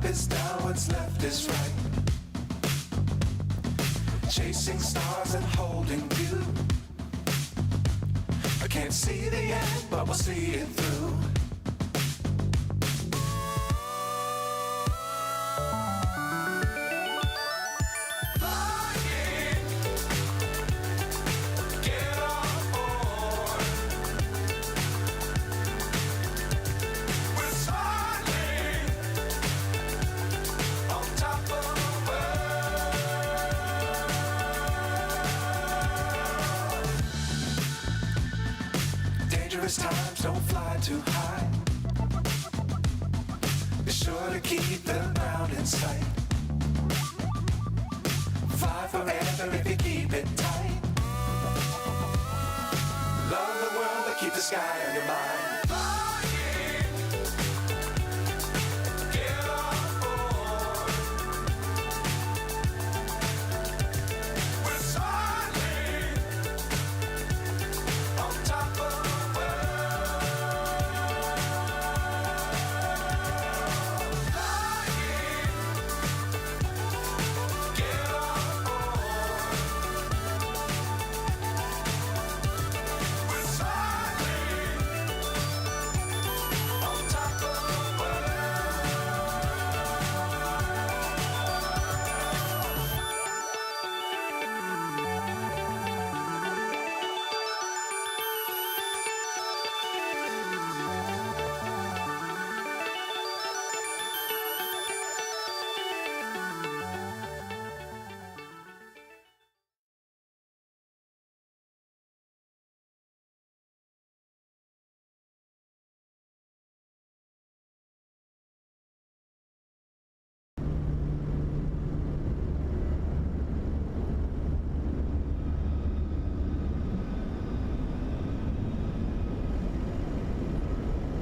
is down, what's left is right. Chasing stars and holding you. I can't see the end, but we'll see it through. Times don't fly too high. Be sure to keep the ground in sight. Fly forever if you keep it tight. Love the world, but keep the sky on your mind.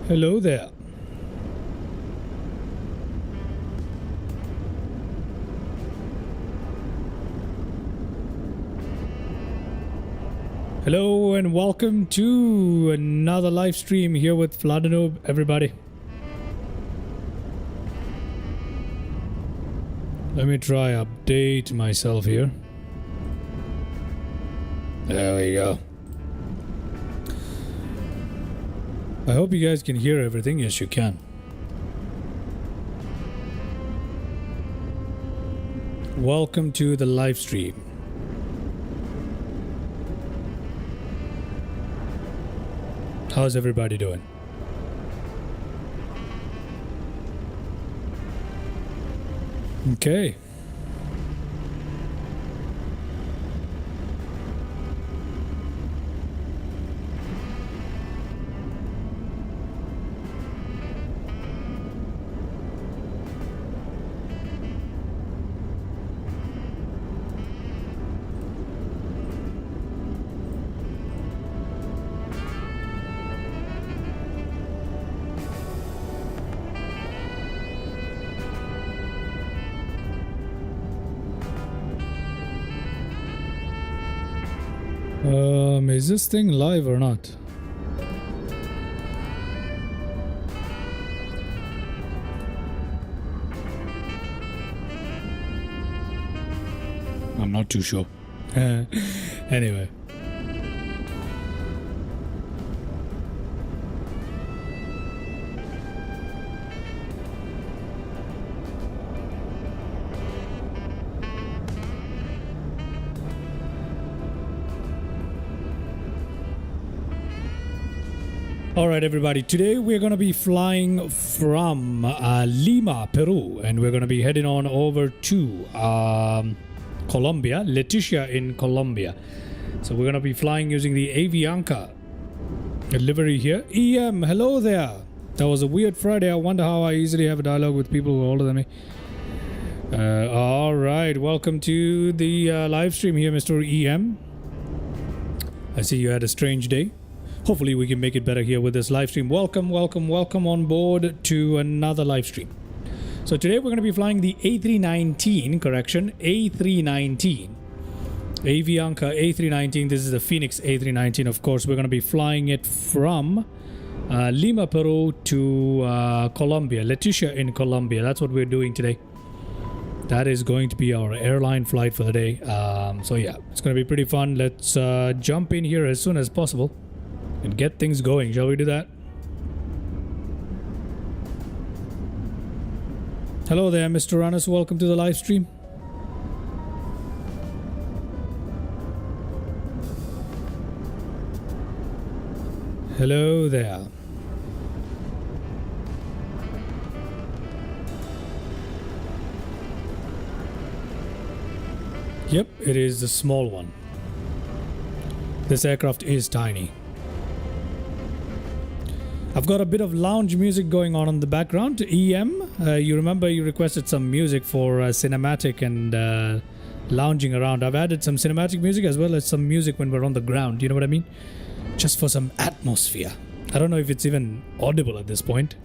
Hello there. Hello and welcome to another live stream here with Vladinov, everybody. Let me try update myself here. There we go. I hope you guys can hear everything. Yes, you can. Welcome to the live stream. How's everybody doing? Okay. Is this thing live or not? I'm not too sure. Anyway. All right, everybody. Today we're going to be flying from Lima, Peru, and we're going to be heading on over to Colombia, Leticia in Colombia. So we're going to be flying using the Avianca livery here. EM, hello there. That was a weird Friday. I wonder how I easily have a dialogue with people who are older than me. All right, welcome to the live stream here, Mr. EM. I see you had a strange day. Hopefully we can make it better here with this live stream. Welcome, welcome, welcome on board to another live stream. So today we're going to be flying the A319, correction, A319. Avianca A319. This is the Fenix A319, of course. We're going to be flying it from Lima, Peru to Colombia, Leticia in Colombia. That's what we're doing today. That is going to be our airline flight for the day. So yeah, it's going to be pretty fun. Let's jump in here as soon as possible and get things going. Shall we do that? Hello there, Mr. Ranus. Welcome to the live stream. Hello there. Yep, it is the small one. This aircraft is tiny. I've got a bit of lounge music going on in the background. EM, you remember you requested some music for cinematic and lounging around. I've added some cinematic music as well as some music when we're on the ground. You know what I mean? Just for some atmosphere. I don't know if it's even audible at this point.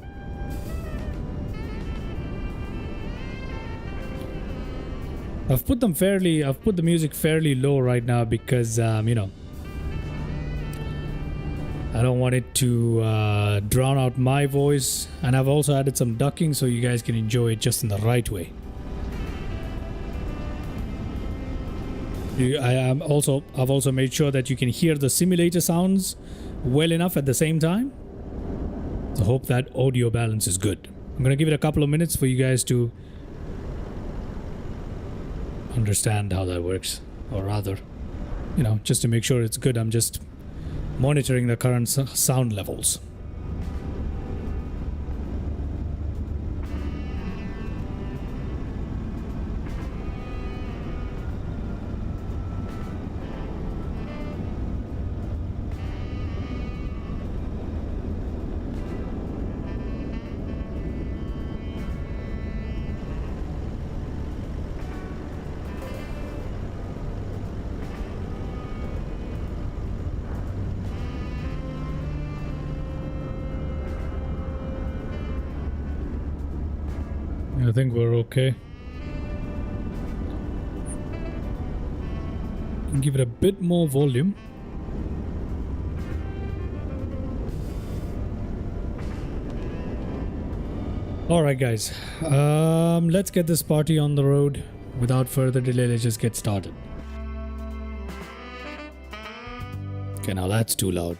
I've put the music fairly low right now because, you know, I don't want it to drown out my voice, and I've also added some ducking so you guys can enjoy it just in the right way. I've also made sure that you can hear the simulator sounds well enough at the same time. So hope that audio balance is good. I'm gonna give it a couple of minutes for you guys to understand how that works, or rather, you know, just to make sure it's good. I'm just monitoring the current sound levels. I think we're okay. Give it a bit more volume. Alright guys, let's get this party on the road. Without further delay, let's just get started. Okay, now that's too loud.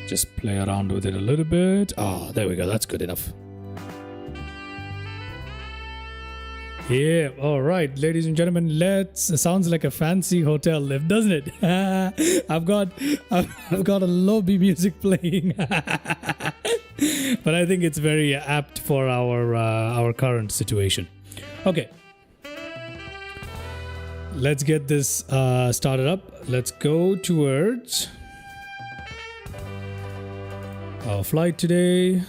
Just play around with it a little bit. Ah, there we go. That's good enough. Yeah, all right, ladies and gentlemen, sounds like a fancy hotel lift, doesn't it? I've got a lobby music playing. But I think it's very apt for our current situation. Okay. Let's get this started up. Let's go towards our flight today.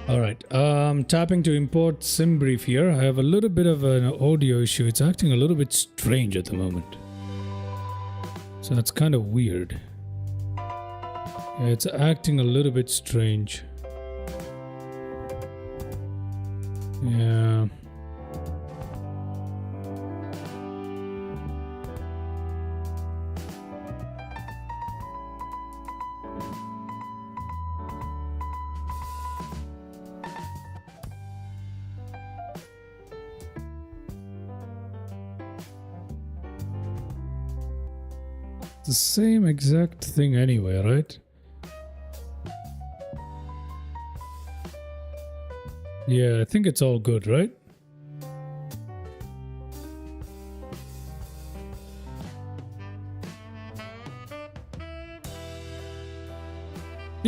All right, tapping to import sim brief here. I have a little bit of an audio issue. It's acting a little bit strange at the moment. So that's kind of weird. Yeah, it's acting a little bit strange. Yeah. The same exact thing anyway, right? Yeah, I think it's all good, right?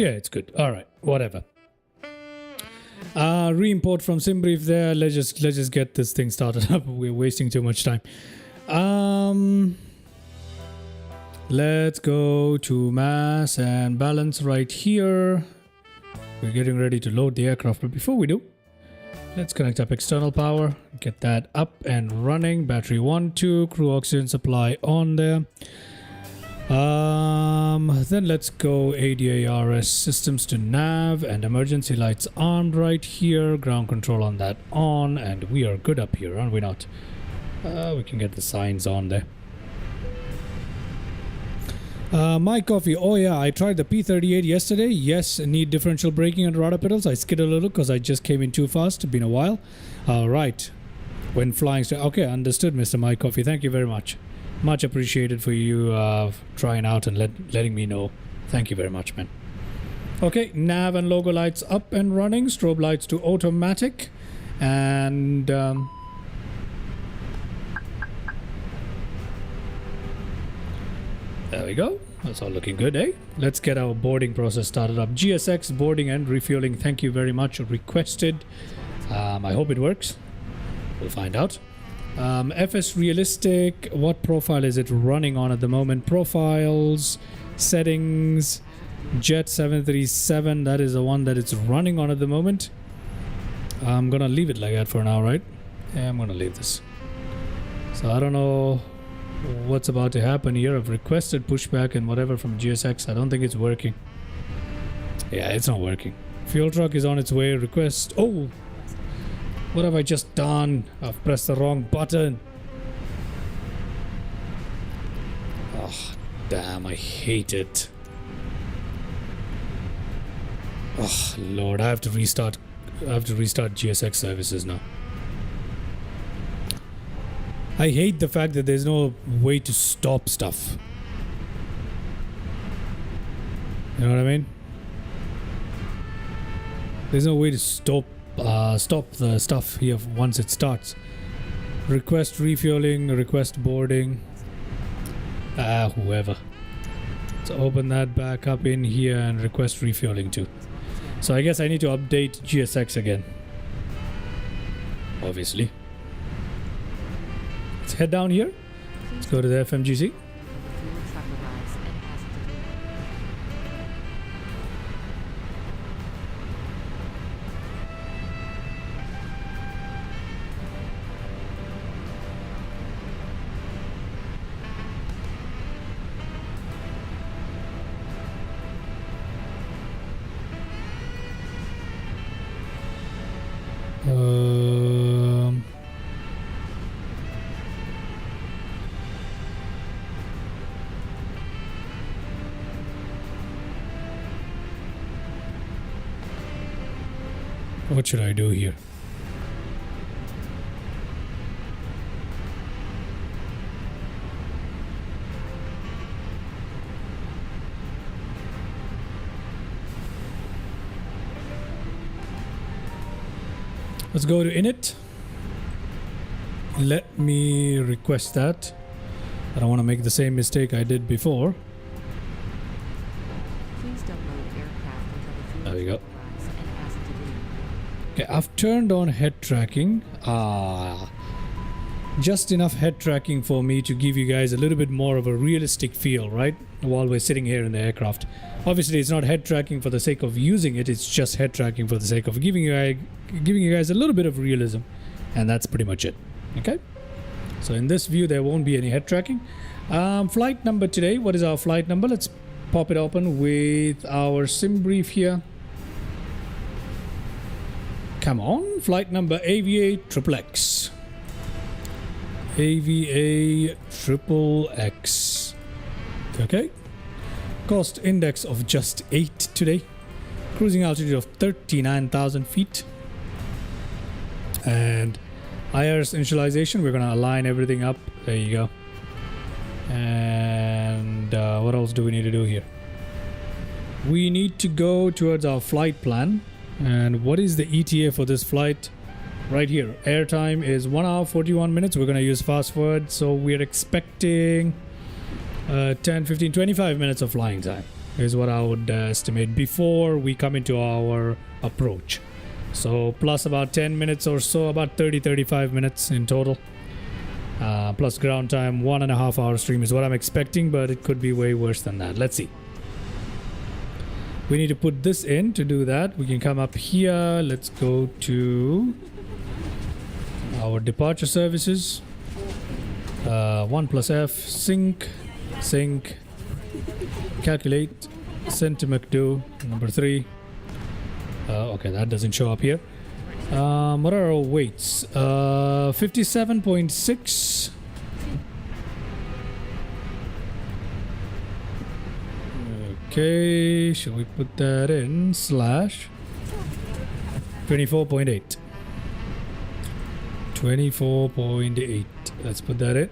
Yeah, it's good. All right, whatever. Re-import from SimBrief there. Let's just get this thing started up. We're wasting too much time. Let's go to mass and balance right here. We're getting ready to load the aircraft, but before we do, let's connect up external power, get that up and running. Battery 1, 2, crew oxygen supply on there. Then let's go ADARS systems to nav and emergency lights armed right here. Ground control on that on, and we are good up here, aren't we not? We can get the signs on there. My coffee. Oh yeah, I tried the P38 yesterday. Yes, need differential braking and rudder pedals. I skidded a little because I just came in too fast. Been a while. All right. When flying. Okay, understood, Mr. My Coffee. Thank you very much. Much appreciated for you trying out and letting me know. Thank you very much, man. Okay, nav and logo lights up and running. Strobe lights to automatic. And... there we go. That's all looking good, eh? Let's get our boarding process started up. GSX boarding and refueling. Thank you very much. Requested. I hope it works. We'll find out. FS realistic. What profile is it running on at the moment? Profiles, settings, Jet 737. That is the one that it's running on at the moment. I'm gonna leave it like that for now, right? Yeah, I'm gonna leave this. So I don't know what's about to happen here. I've requested pushback and whatever from GSX. I don't think it's working. Yeah, it's not working. Fuel truck is on its way. Request. Oh, what have I just done? I've pressed the wrong button. Oh, damn, I hate it. Oh Lord, I have to restart GSX services now. I hate the fact that there's no way to stop stuff. You know what I mean? There's no way to stop the stuff here once it starts. Request refueling, request boarding. Whoever. Let's open that back up in here and request refueling too. So I guess I need to update GSX again. Obviously. Let's head down here. Let's go to the FMGC. What should I do here? Let's go to init. Let me request that. I don't want to make the same mistake I did before. Please don't load aircraft until the fuel There we go. rise and ask to leave. Okay, I've turned on head tracking. Just enough head tracking for me to give you guys a little bit more of a realistic feel, right? While we're sitting here in the aircraft. Obviously, it's not head tracking for the sake of using it. It's just head tracking for the sake of giving you guys a little bit of realism. And that's pretty much it. Okay? So in this view, there won't be any head tracking. Flight number today. What is our flight number? Let's pop it open with our sim brief here. Come on. Flight number AVA XXX. AVA XXX. Okay. Cost index of just 8 today. Cruising altitude of 39,000 feet. And IRS initialization. We're going to align everything up. There you go. And what else do we need to do here? We need to go towards our flight plan. And what is the ETA for this flight? Right here. Airtime is 1 hour 41 minutes. We're going to use fast forward. So we're expecting 10, 15, 25 minutes of flying time. is what I would estimate before we come into our approach. So plus about 10 minutes or so, about 30-35 minutes in total. Plus ground time, 1.5 hour stream is what I'm expecting, but it could be way worse than that. Let's see. We need to put this in. To do that, we can come up here. Let's go to our departure services. 1 plus F, sync, calculate, send to McDo, number 3. Okay, that doesn't show up here. What are our weights? 57.6. Okay, shall we put that in? Slash 24.8. 24.8. Let's put that in.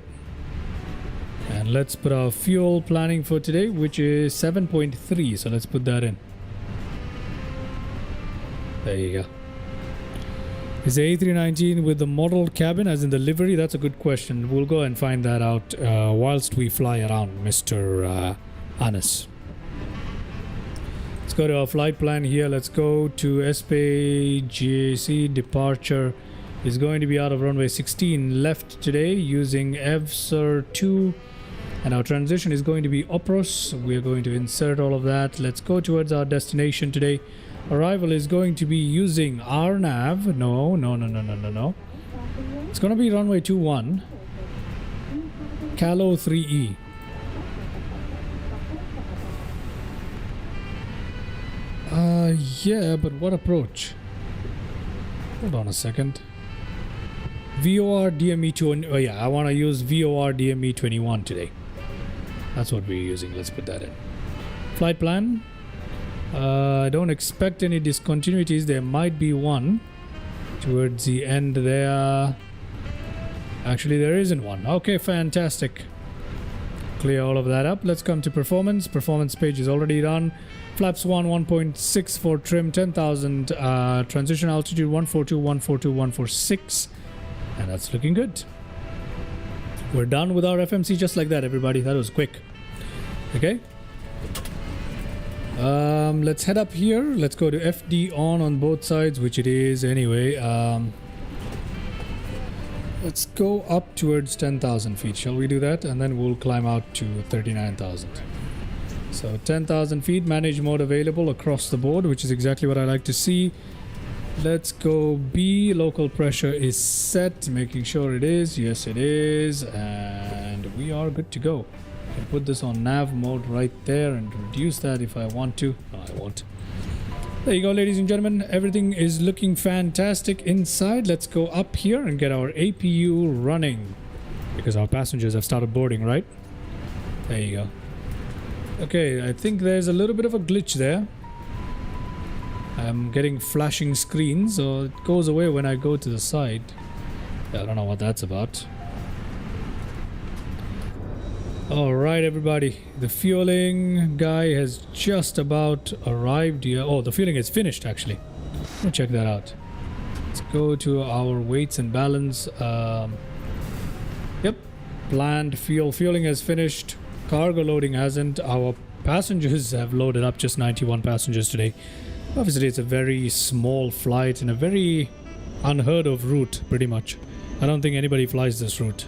And let's put our fuel planning for today, which is 7.3. So let's put that in. There you go. Is the A319 with the model cabin as in the livery? That's a good question. We'll go and find that out whilst we fly around, Mr. Anas. Let's go to our flight plan here. Let's go to SPGAC. Departure is going to be out of runway 16 left today using EVSR 2. And our transition is going to be Opros. We're going to insert all of that. Let's go towards our destination today. Arrival is going to be using RNAV. No. It's going to be runway 21. Calo 3E. Yeah, but what approach? Hold on a second. VOR DME 20. Oh yeah, I want to use VOR DME 21 today. That's what we're using. Let's put that in. Flight plan. I don't expect any discontinuities. There might be one towards the end there. Actually, there isn't one. Okay, fantastic. Clear all of that up. Let's come to performance. Performance page is already done. Flaps 1.6 for trim 10,000. Transition altitude 142, and that's looking good. We're done with our FMC just like that, everybody. That was quick. Okay. Let's head up here. Let's go to FD on both sides, which it is anyway. Let's go up towards 10,000 feet. Shall we do that? And then we'll climb out to 39,000. So 10,000 feet, manage mode available across the board, which is exactly what I like to see. Let's go B. Local pressure is set, making sure it is. Yes, it is. And we are good to go. I can put this on nav mode right there and reduce that if I want to. No, I won't. There you go, ladies and gentlemen. Everything is looking fantastic inside. Let's go up here and get our APU running because our passengers have started boarding, right? There you go. Okay, I think there's a little bit of a glitch there. I'm getting flashing screens, so it goes away when I go to the side. I don't know what that's about. Alright, everybody. The fueling guy has just about arrived here. Oh, the fueling is finished, actually. Let me check that out. Let's go to our weights and balance. Yep. Planned fueling has finished. Cargo loading hasn't. Our passengers have loaded up, just 91 passengers today. Obviously, it's a very small flight and a very unheard of route, pretty much. I don't think anybody flies this route.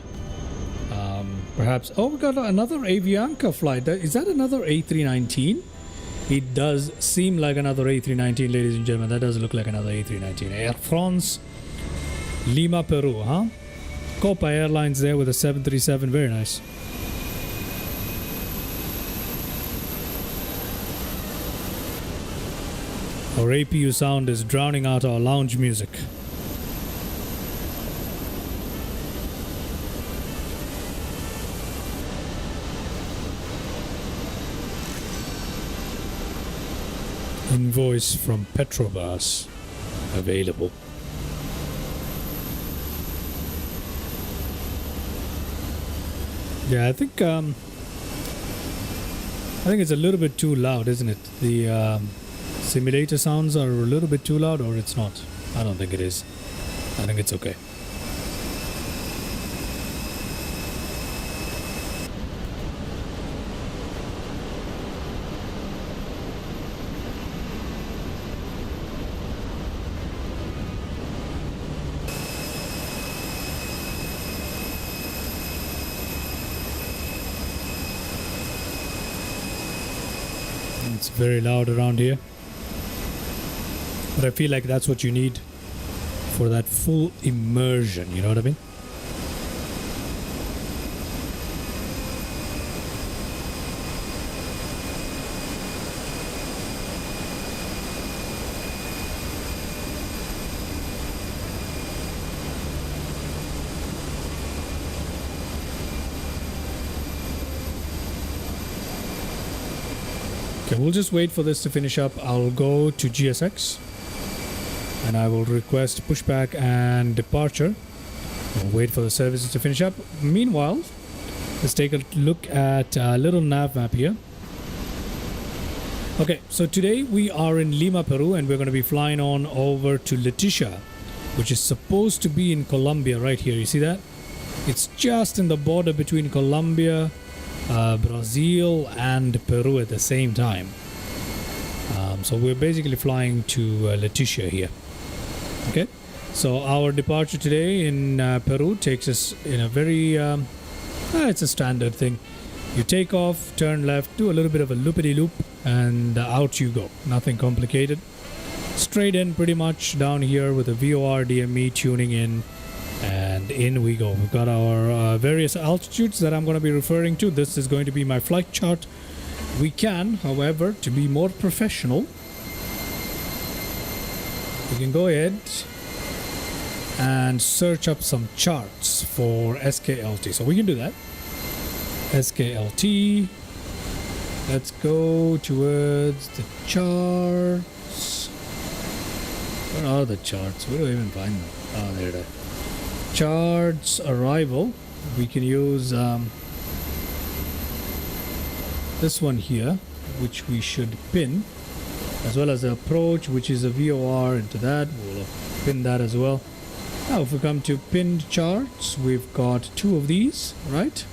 Perhaps... Oh, we got another Avianca flight. Is that another A319? It does seem like another A319, ladies and gentlemen. That does look like another A319. Air France, Lima, Peru, huh? Copa Airlines there with a 737. Very nice. Our APU sound is drowning out our lounge music. Invoice from Petrobras available. Yeah, I think it's a little bit too loud, isn't it? The simulator sounds are a little bit too loud, or it's not. I don't think it is. I think it's okay. very loud around here. But I feel like that's what you need for that full immersion, you know what I mean? Okay, we'll just wait for this to finish up. I'll go to GSX and I will request pushback and departure. We'll wait for the services to finish up. Meanwhile, let's take a look at a little nav map here. Okay, so today we are in Lima, Peru, and we're going to be flying on over to Leticia, which is supposed to be in Colombia right here. You see that? It's just in the border between Colombia, Brazil and Peru at the same time. So we're basically flying to Leticia here. Okay, so our departure today in Peru takes us in a very it's a standard thing. You take off, turn left, do a little bit of a loopity-loop, and out you go. Nothing complicated. Straight in pretty much down here with a VOR DME tuning in, and in we go. We've got our various altitudes that I'm going to be referring to. This is going to be my flight chart. We can, however, to be more professional, we can go ahead and search up some charts for SKLT. So we can do that. SKLT. Let's go towards the charts. Where are the charts? Where do I even find them? Oh, there it is. Charts arrival. We can use this one here, which we should pin, as well as the approach, which is a VOR into that. We'll pin that as well. Now if we come to pinned charts, we've got two of these, right?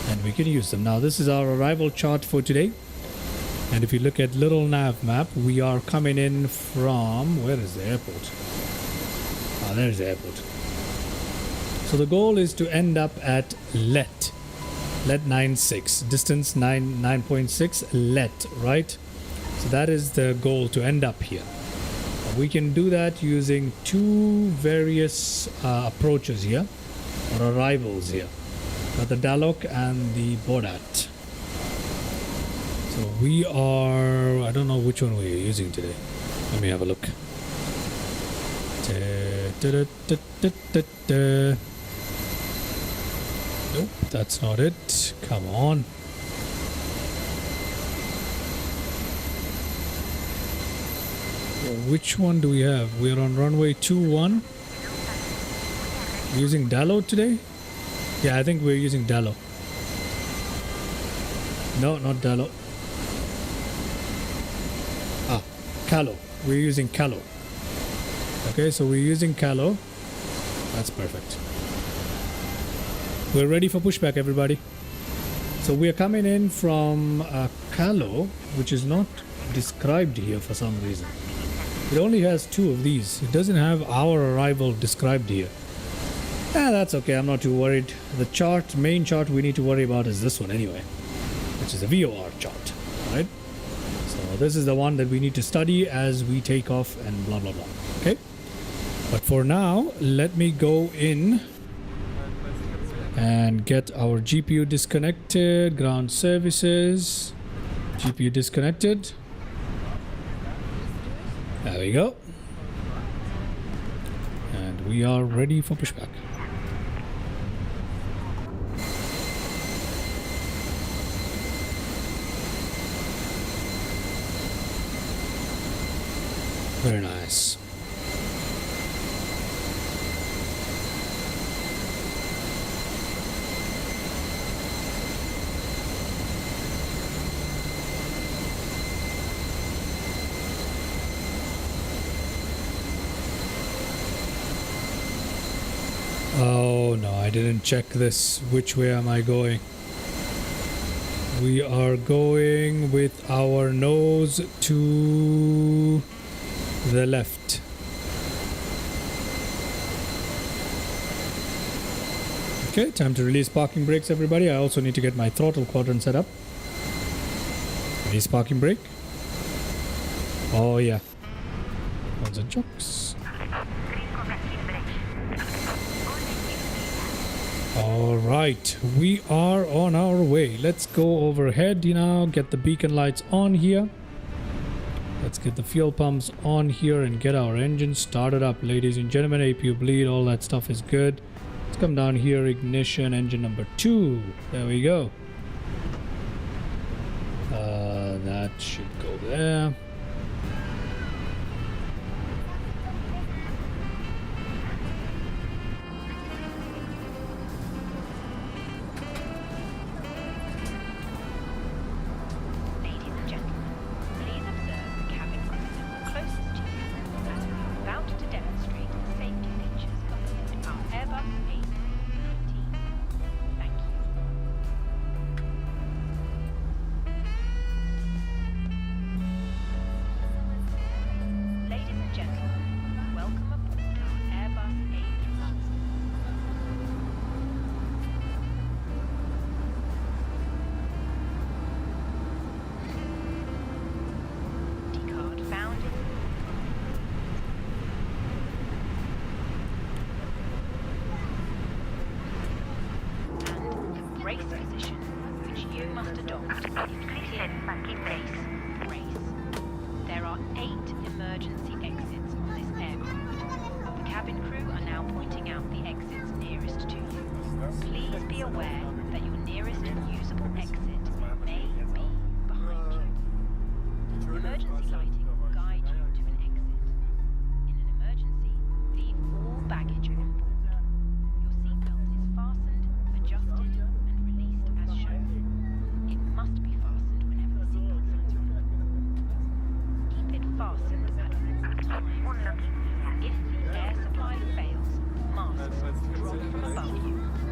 And we can use them. Now this is our arrival chart for today. And if you look at little nav map, we are coming in from, where is the airport? Ah, there's the airport. So the goal is to end up at Let 96, distance 9.6 Let, right? So that is the goal, to end up here. We can do that using two various approaches here, or arrivals here. Got the Dalok and the Bodat. So we are, I don't know which one we're using today. Let me have a look. Nope, that's not it. Come on. Which one do we have? We're on runway 21. Using Dallo today? Yeah, I think we're using Dallo. No, not Dallo. Ah, Calo. We're using Calo. Okay, so we're using Calo. That's perfect. We're ready for pushback, everybody. So we're coming in from Calo, which is not described here for some reason. It only has two of these. It doesn't have our arrival described here. That's okay, I'm not too worried. The chart, main chart we need to worry about is this one anyway, which is a VOR chart, right? So this is the one that we need to study as we take off and blah blah blah. Okay, but for now, let me go in and get our GPU disconnected. Ground services, GPU disconnected. There we go. And we are ready for pushback. Very nice. Oh no, I didn't check this. Which way am I going? We are going with our nose to the left. Okay, time to release parking brakes, everybody. I also need to get my throttle quadrant set up. Release parking brake. Oh yeah. Those are jokes. Alright, we are on our way. Let's go overhead, get the beacon lights on here. Let's get the fuel pumps on here and get our engine started up, ladies and gentlemen. APU bleed, all that stuff is good. Let's come down here, ignition, engine number 2. There we go. That should go there.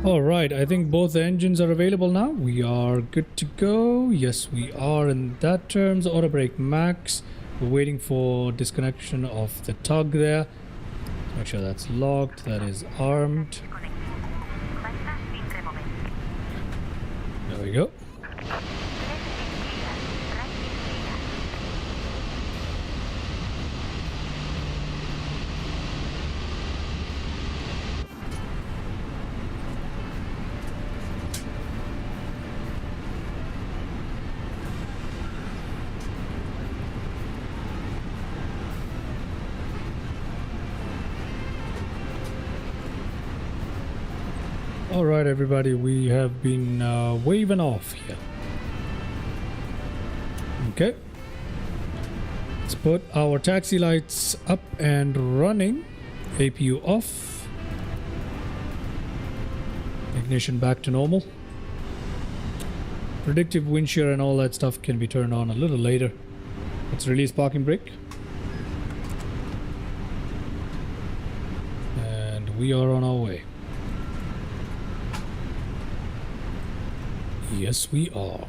Alright, I think both the engines are available now. We are good to go. Yes, we are in that terms. Auto brake max. We're waiting for disconnection of the tug there. Make sure that's locked. That is armed. There we go. Alright everybody, we have been waving off here. Okay. Let's put our taxi lights up and running. APU off. Ignition back to normal. Predictive wind shear and all that stuff can be turned on a little later. Let's release parking brake. And we are on our way. Yes, we are.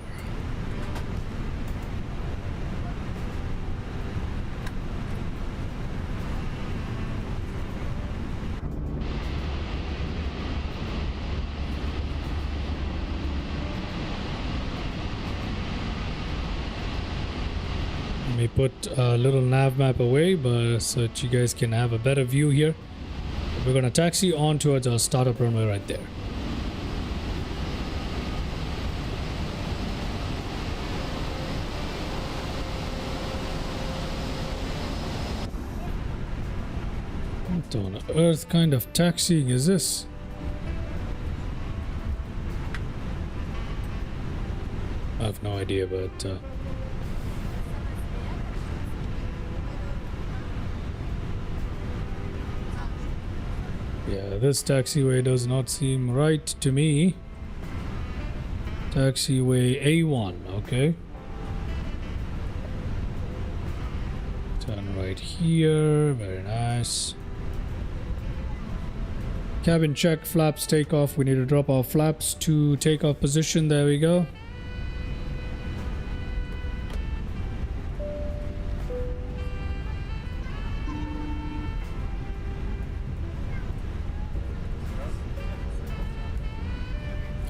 Let me put a little nav map away, but so that you guys can have a better view here. We're gonna taxi on towards our startup runway right there. What on earth kind of taxiing is this? I have no idea, but yeah, this taxiway does not seem right to me. Taxiway A1, okay. Turn right here, very nice. Cabin check, flaps takeoff. We need to drop our flaps to takeoff position. There we go.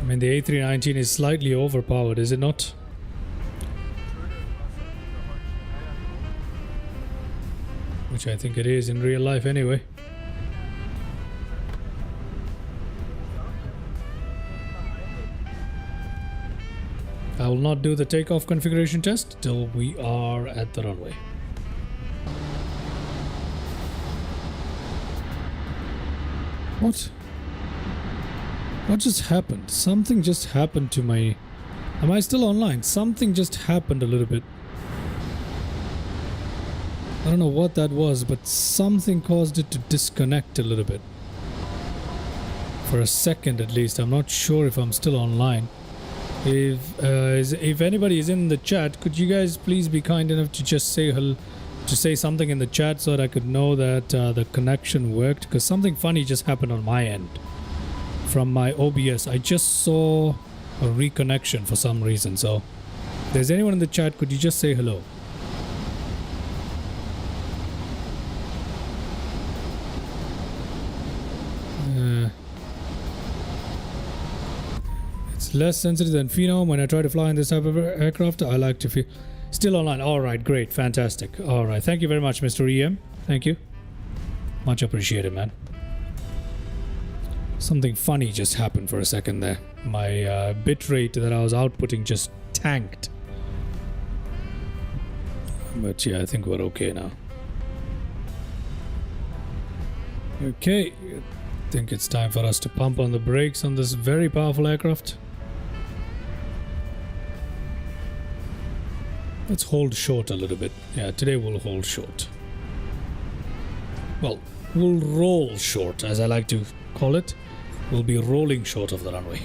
I mean, the A319 is slightly overpowered, is it not? which I think it is in real life anyway. I will not do the takeoff configuration test till we are at the runway. What? What just happened? Something just happened to my... Am I still online? Something just happened a little bit. I don't know what that was, but something caused it to disconnect a little bit. For a second at least. I'm not sure if I'm still online. If anybody is in the chat, could you guys please be kind enough to just say hello, to say something in the chat so that I could know that the connection worked? Because something funny just happened on my end. From my OBS, I just saw a reconnection for some reason. So if there's anyone in the chat, could you just say hello? It's less sensitive than Phenom. When I try to fly in this type of aircraft, I like to feel... Still online. All right, great, fantastic. All right, thank you very much, Mr. EM. Thank you. Much appreciated, man. Something funny just happened for a second there. My bit rate that I was outputting just tanked. But yeah, I think we're okay now. Okay, I think it's time for us to pump on the brakes on this very powerful aircraft. Let's hold short a little bit. Yeah, today we'll hold short. Well, we'll roll short, as I like to call it. We'll be rolling short of the runway.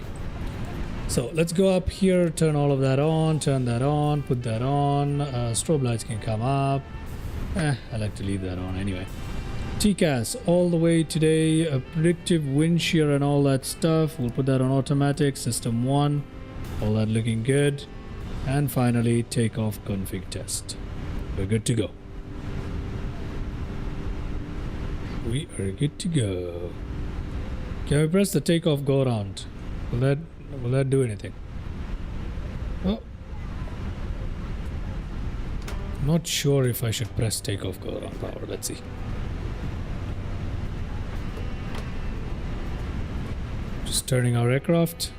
So let's go up here, turn all of that on, turn that on, put that on. Strobe lights can come up. I like to leave that on anyway. TCAS all the way today, a predictive wind shear and all that stuff. We'll put that on automatic, system 1. All that looking good. And finally, takeoff config test. We're good to go. We are good to go. Can we press the takeoff go around? Will that do anything? Oh. Not sure if I should press takeoff go around power. Let's see. Just turning our aircraft.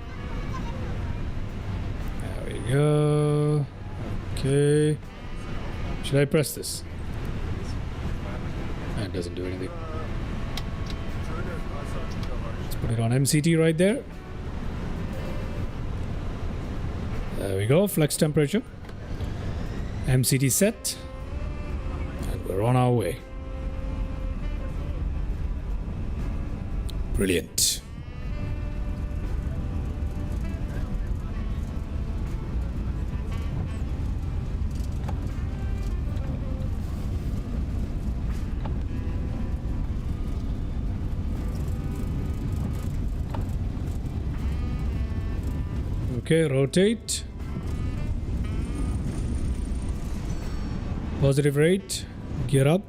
There we go. Okay. Should I press this? It doesn't do anything. Let's put it on MCT right there. There we go. Flex temperature. MCT set. And we're on our way. Brilliant. Okay, rotate. Positive rate. Gear up.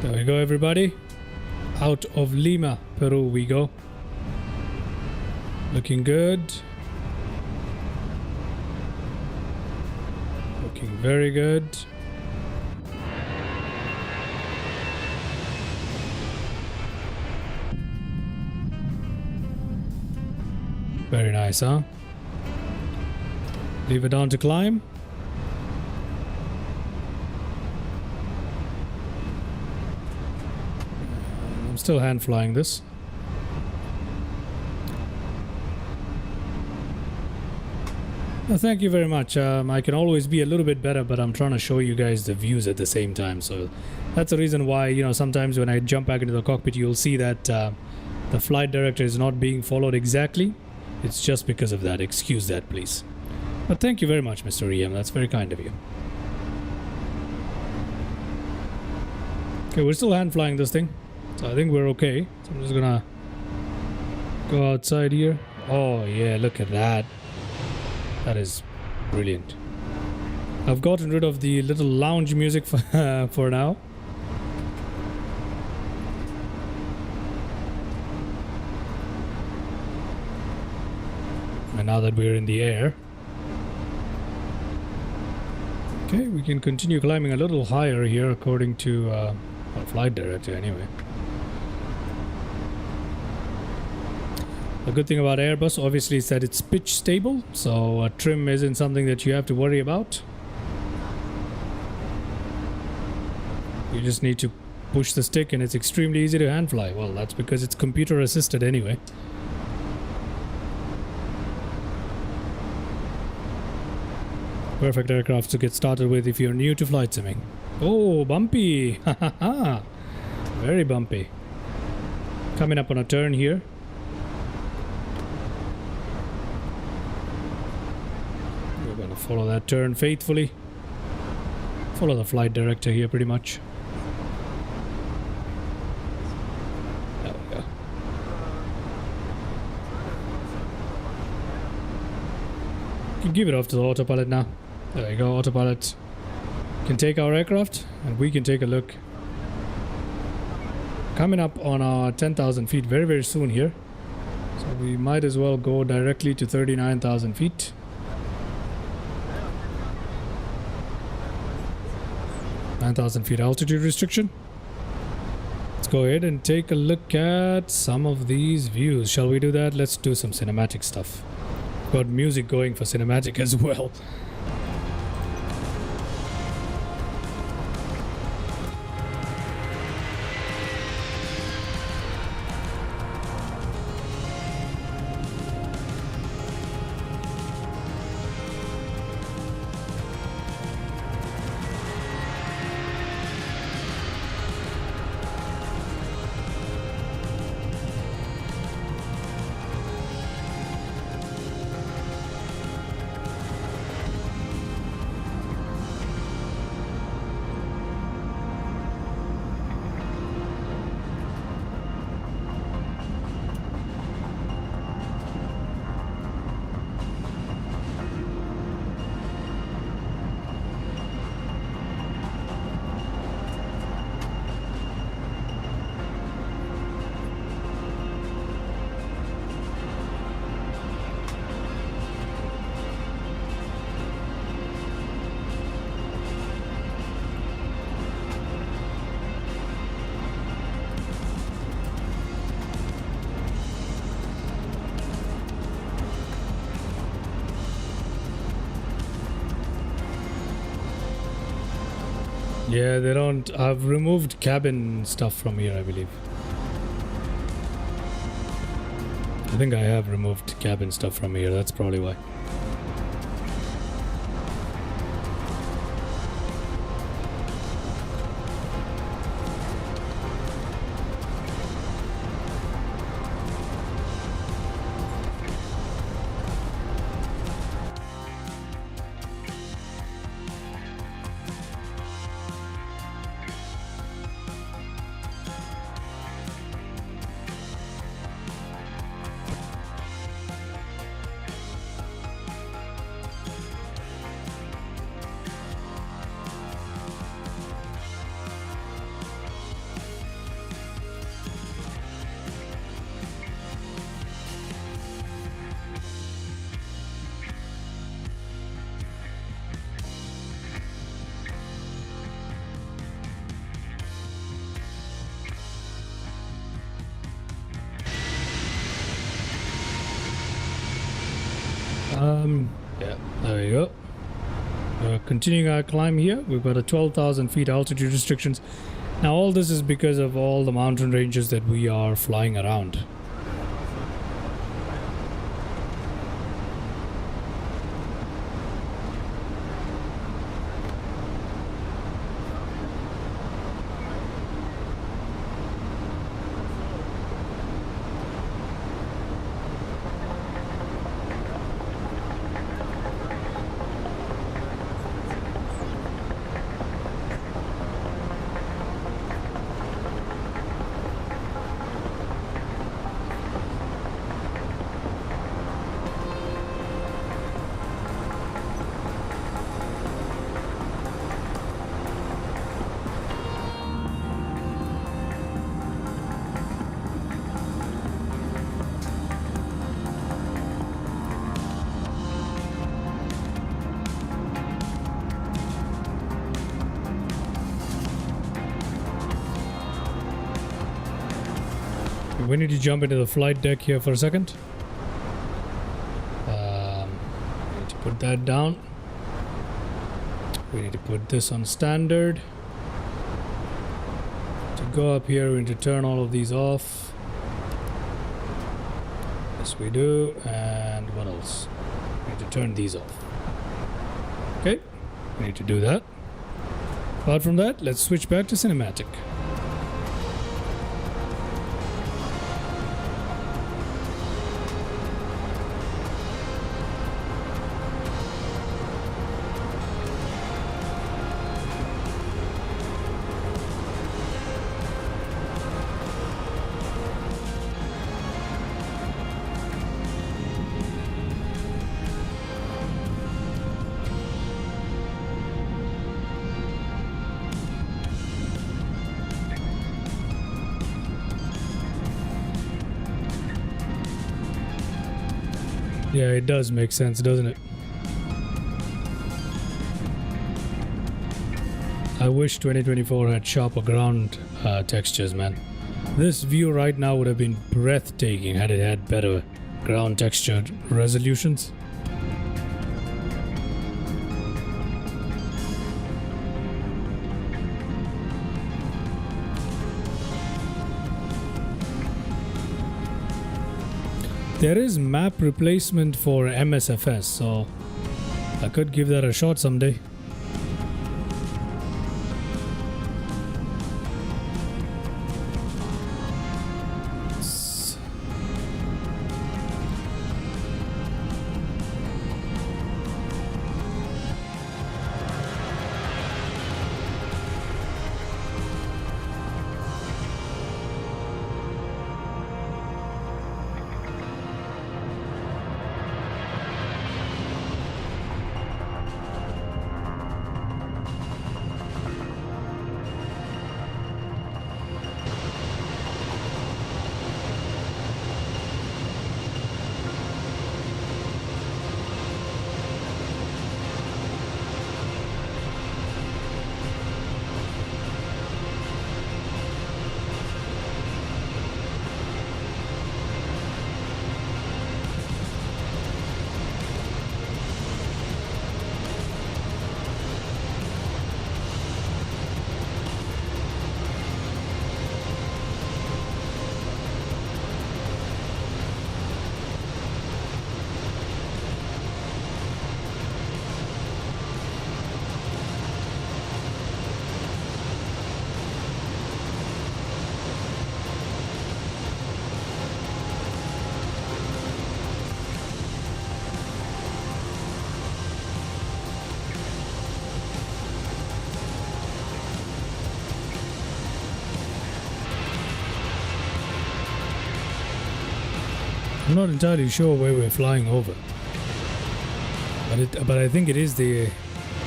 There we go, everybody. Out of Lima, Peru we go. Looking good. Looking very good. Very nice, huh? Leave it on to climb. I'm still hand flying this. Well, thank you very much. I can always be a little bit better, but I'm trying to show you guys the views at the same time. So that's the reason why, you know, sometimes when I jump back into the cockpit, you'll see that the flight director is not being followed exactly. It's just because of that. Excuse that, please. But thank you very much, Mr. EM. That's very kind of you. Okay, we're still hand flying this thing. So I think we're okay. So I'm just gonna go outside here. Oh yeah, look at that. That is brilliant. I've gotten rid of the little lounge music for now. And now that we're in the air. Okay, we can continue climbing a little higher here according to our flight director anyway. The good thing about Airbus obviously is that it's pitch stable, so trim isn't something that you have to worry about. You just need to push the stick and it's extremely easy to hand fly. Well, that's because it's computer assisted anyway. Perfect aircraft to get started with if you're new to flight simming. Oh, bumpy! Very bumpy. Coming up on a turn here. We're gonna follow that turn faithfully. Follow the flight director here pretty much. There we go. You can give it off to the autopilot now. There you go, autopilot. Can take our aircraft and we can take a look. Coming up on our 10,000 feet very, very soon here. So we might as well go directly to 39,000 feet. .9,000 feet altitude restriction. Let's go ahead and take a look at some of these views. Shall we do that? Let's do some cinematic stuff. Got music going for cinematic as well. Yeah, they don't. I've removed cabin stuff from here, I believe. I think I have removed cabin stuff from here, that's probably why. Yeah, there you go. Continuing our climb here, we've got a 12,000 feet altitude restrictions. Now all this is because of all the mountain ranges that we are flying around. we need to jump into the flight deck here for a second. Need to put that down. We need to put this on standard. To go up here, we need to turn all of these off. Yes, we do. And what else? We need to turn these off. Okay, we need to do that. Apart from that, let's switch back to cinematic. Yeah, it does make sense, doesn't it? I wish 2024 had sharper ground textures, man. This view right now would have been breathtaking had it had better ground texture resolutions. There is map replacement for MSFS, so I could give that a shot someday. I'm not entirely sure where we're flying over, but I think it is the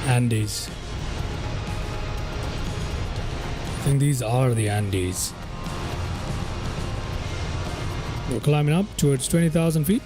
Andes. I think these are the Andes. We're climbing up towards 20,000 feet.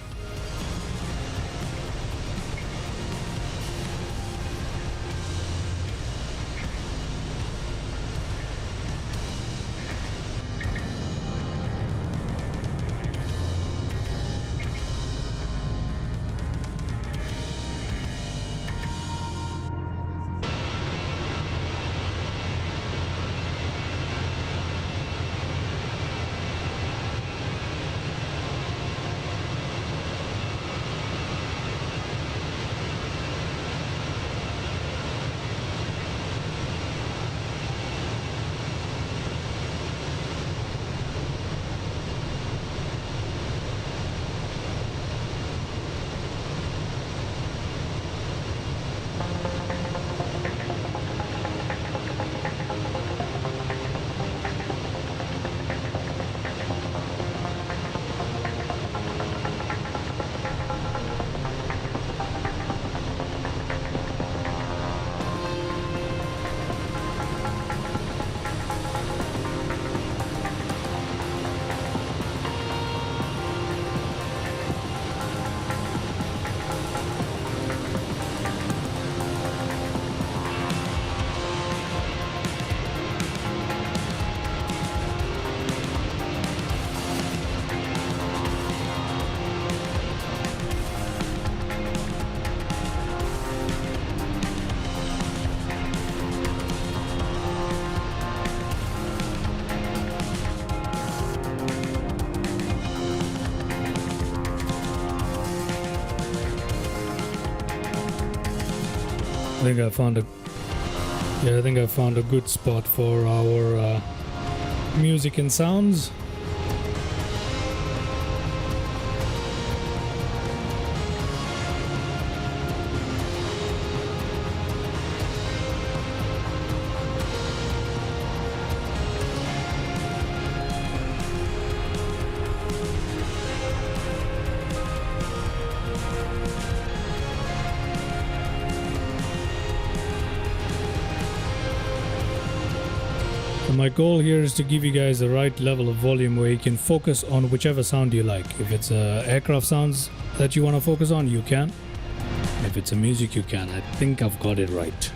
think I found a I think I found a good spot for our music and sounds. My goal here is to give you guys the right level of volume where you can focus on whichever sound you like. If it's aircraft sounds that you want to focus on, you can. If it's a music, you can. I think I've got it right.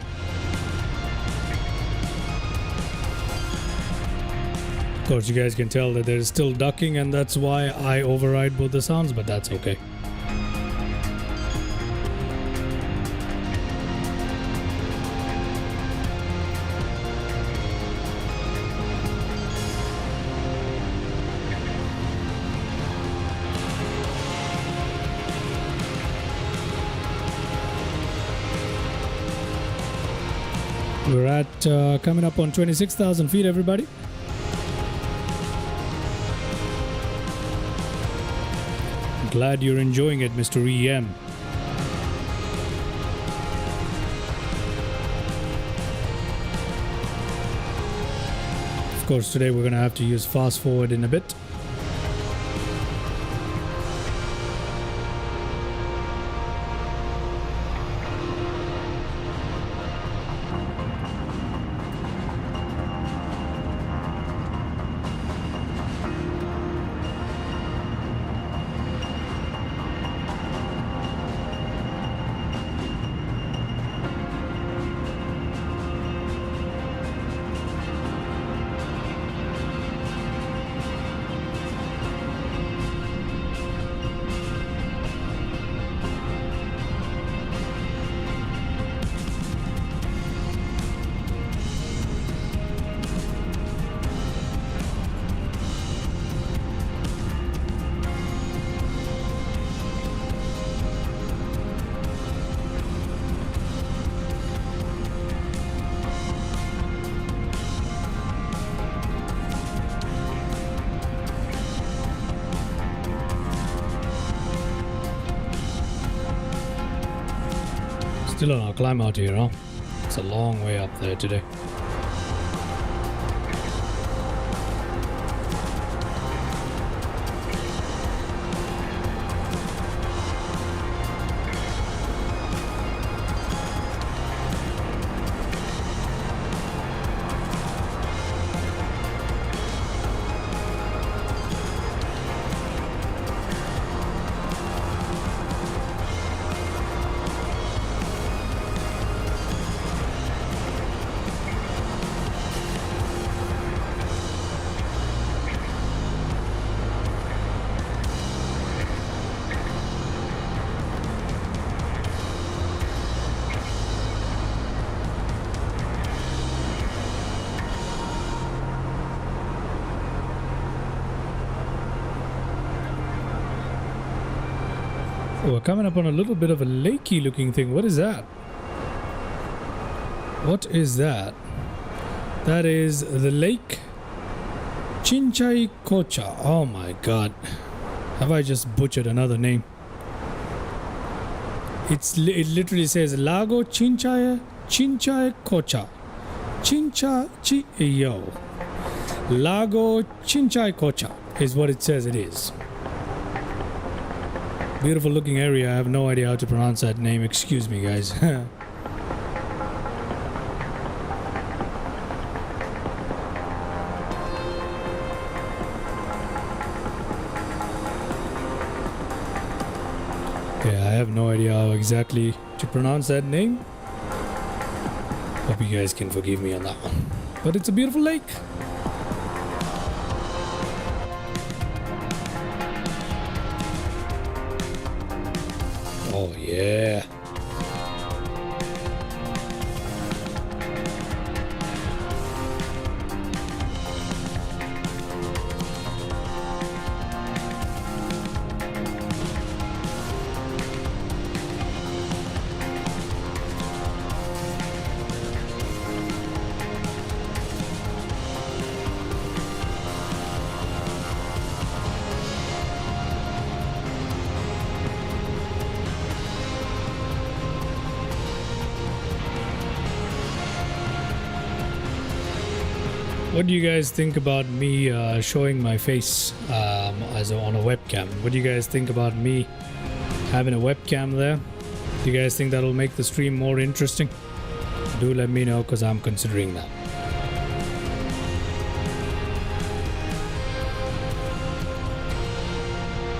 Of course, you guys can tell that there's still ducking, and that's why I override both the sounds, but that's okay. We're at coming up on 26,000 feet, everybody. Glad you're enjoying it, Mr. EM. Of course, today we're going to have to use fast forward in a bit. Still on our climb out here, huh? It's a long way up there today. Oh, we're coming up on a little bit of a lakey looking thing. What is that? What is that? That is the lake Chinchai Kocha. Oh my god. Have I just butchered another name? It literally says Lago Chinchai Kocha. Yo. Lago Chinchai Kocha is what it says it is. Beautiful looking area. I have no idea how to pronounce that name. Excuse me, guys. Yeah, I have no idea how exactly to pronounce that name. Hope you guys can forgive me on that one. But it's a beautiful lake. Oh yeah. what do you guys think about me showing my face on a webcam? What do you guys think about me having a webcam there? Do you guys think that'll make the stream more interesting? Do let me know, because I'm considering that.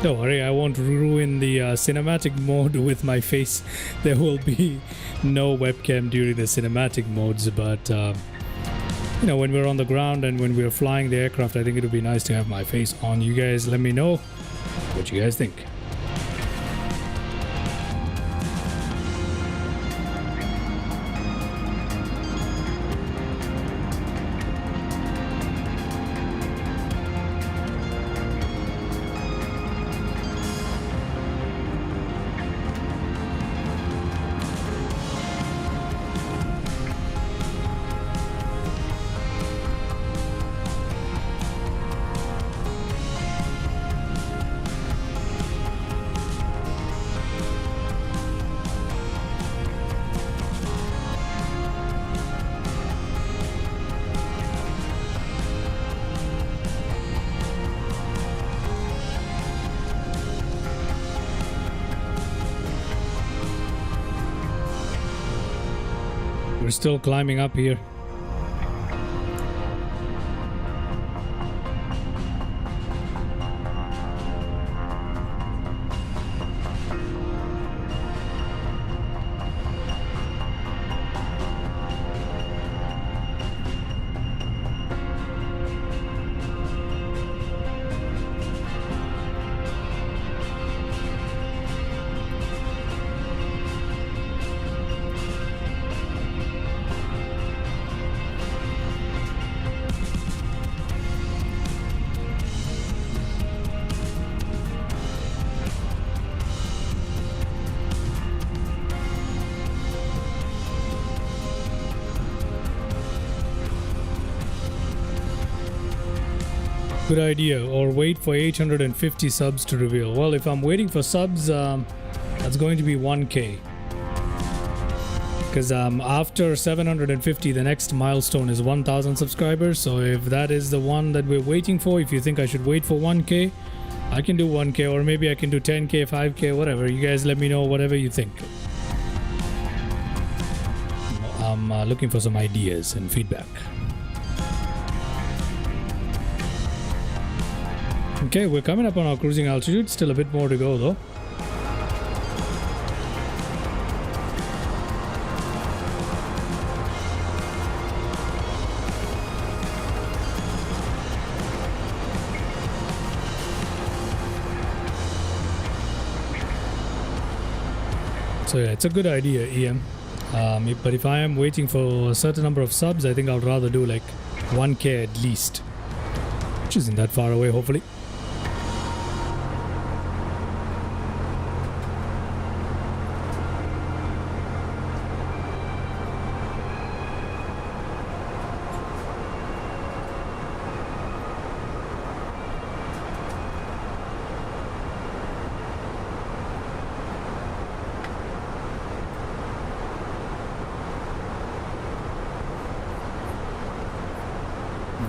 Don't worry, I won't ruin the cinematic mode with my face. There will be no webcam during the cinematic modes, but you know, when we're on the ground and when we're flying the aircraft, I think it would be nice to have my face on. You guys let me know what you guys think. We're still climbing up here. Good idea. Or wait for 850 subs to reveal. Well, if I'm waiting for subs, that's going to be 1K. Because after 750, the next milestone is 1,000 subscribers. So if that is the one that we're waiting for, if you think I should wait for 1K, I can do 1K, or maybe I can do 10K, 5K, whatever. You guys let me know whatever you think. I'm looking for some ideas and feedback. Okay, we're coming up on our cruising altitude. Still a bit more to go though. So yeah, it's a good idea, EM. But if I am waiting for a certain number of subs, I think I'll rather do like 1K at least, which isn't that far away, hopefully.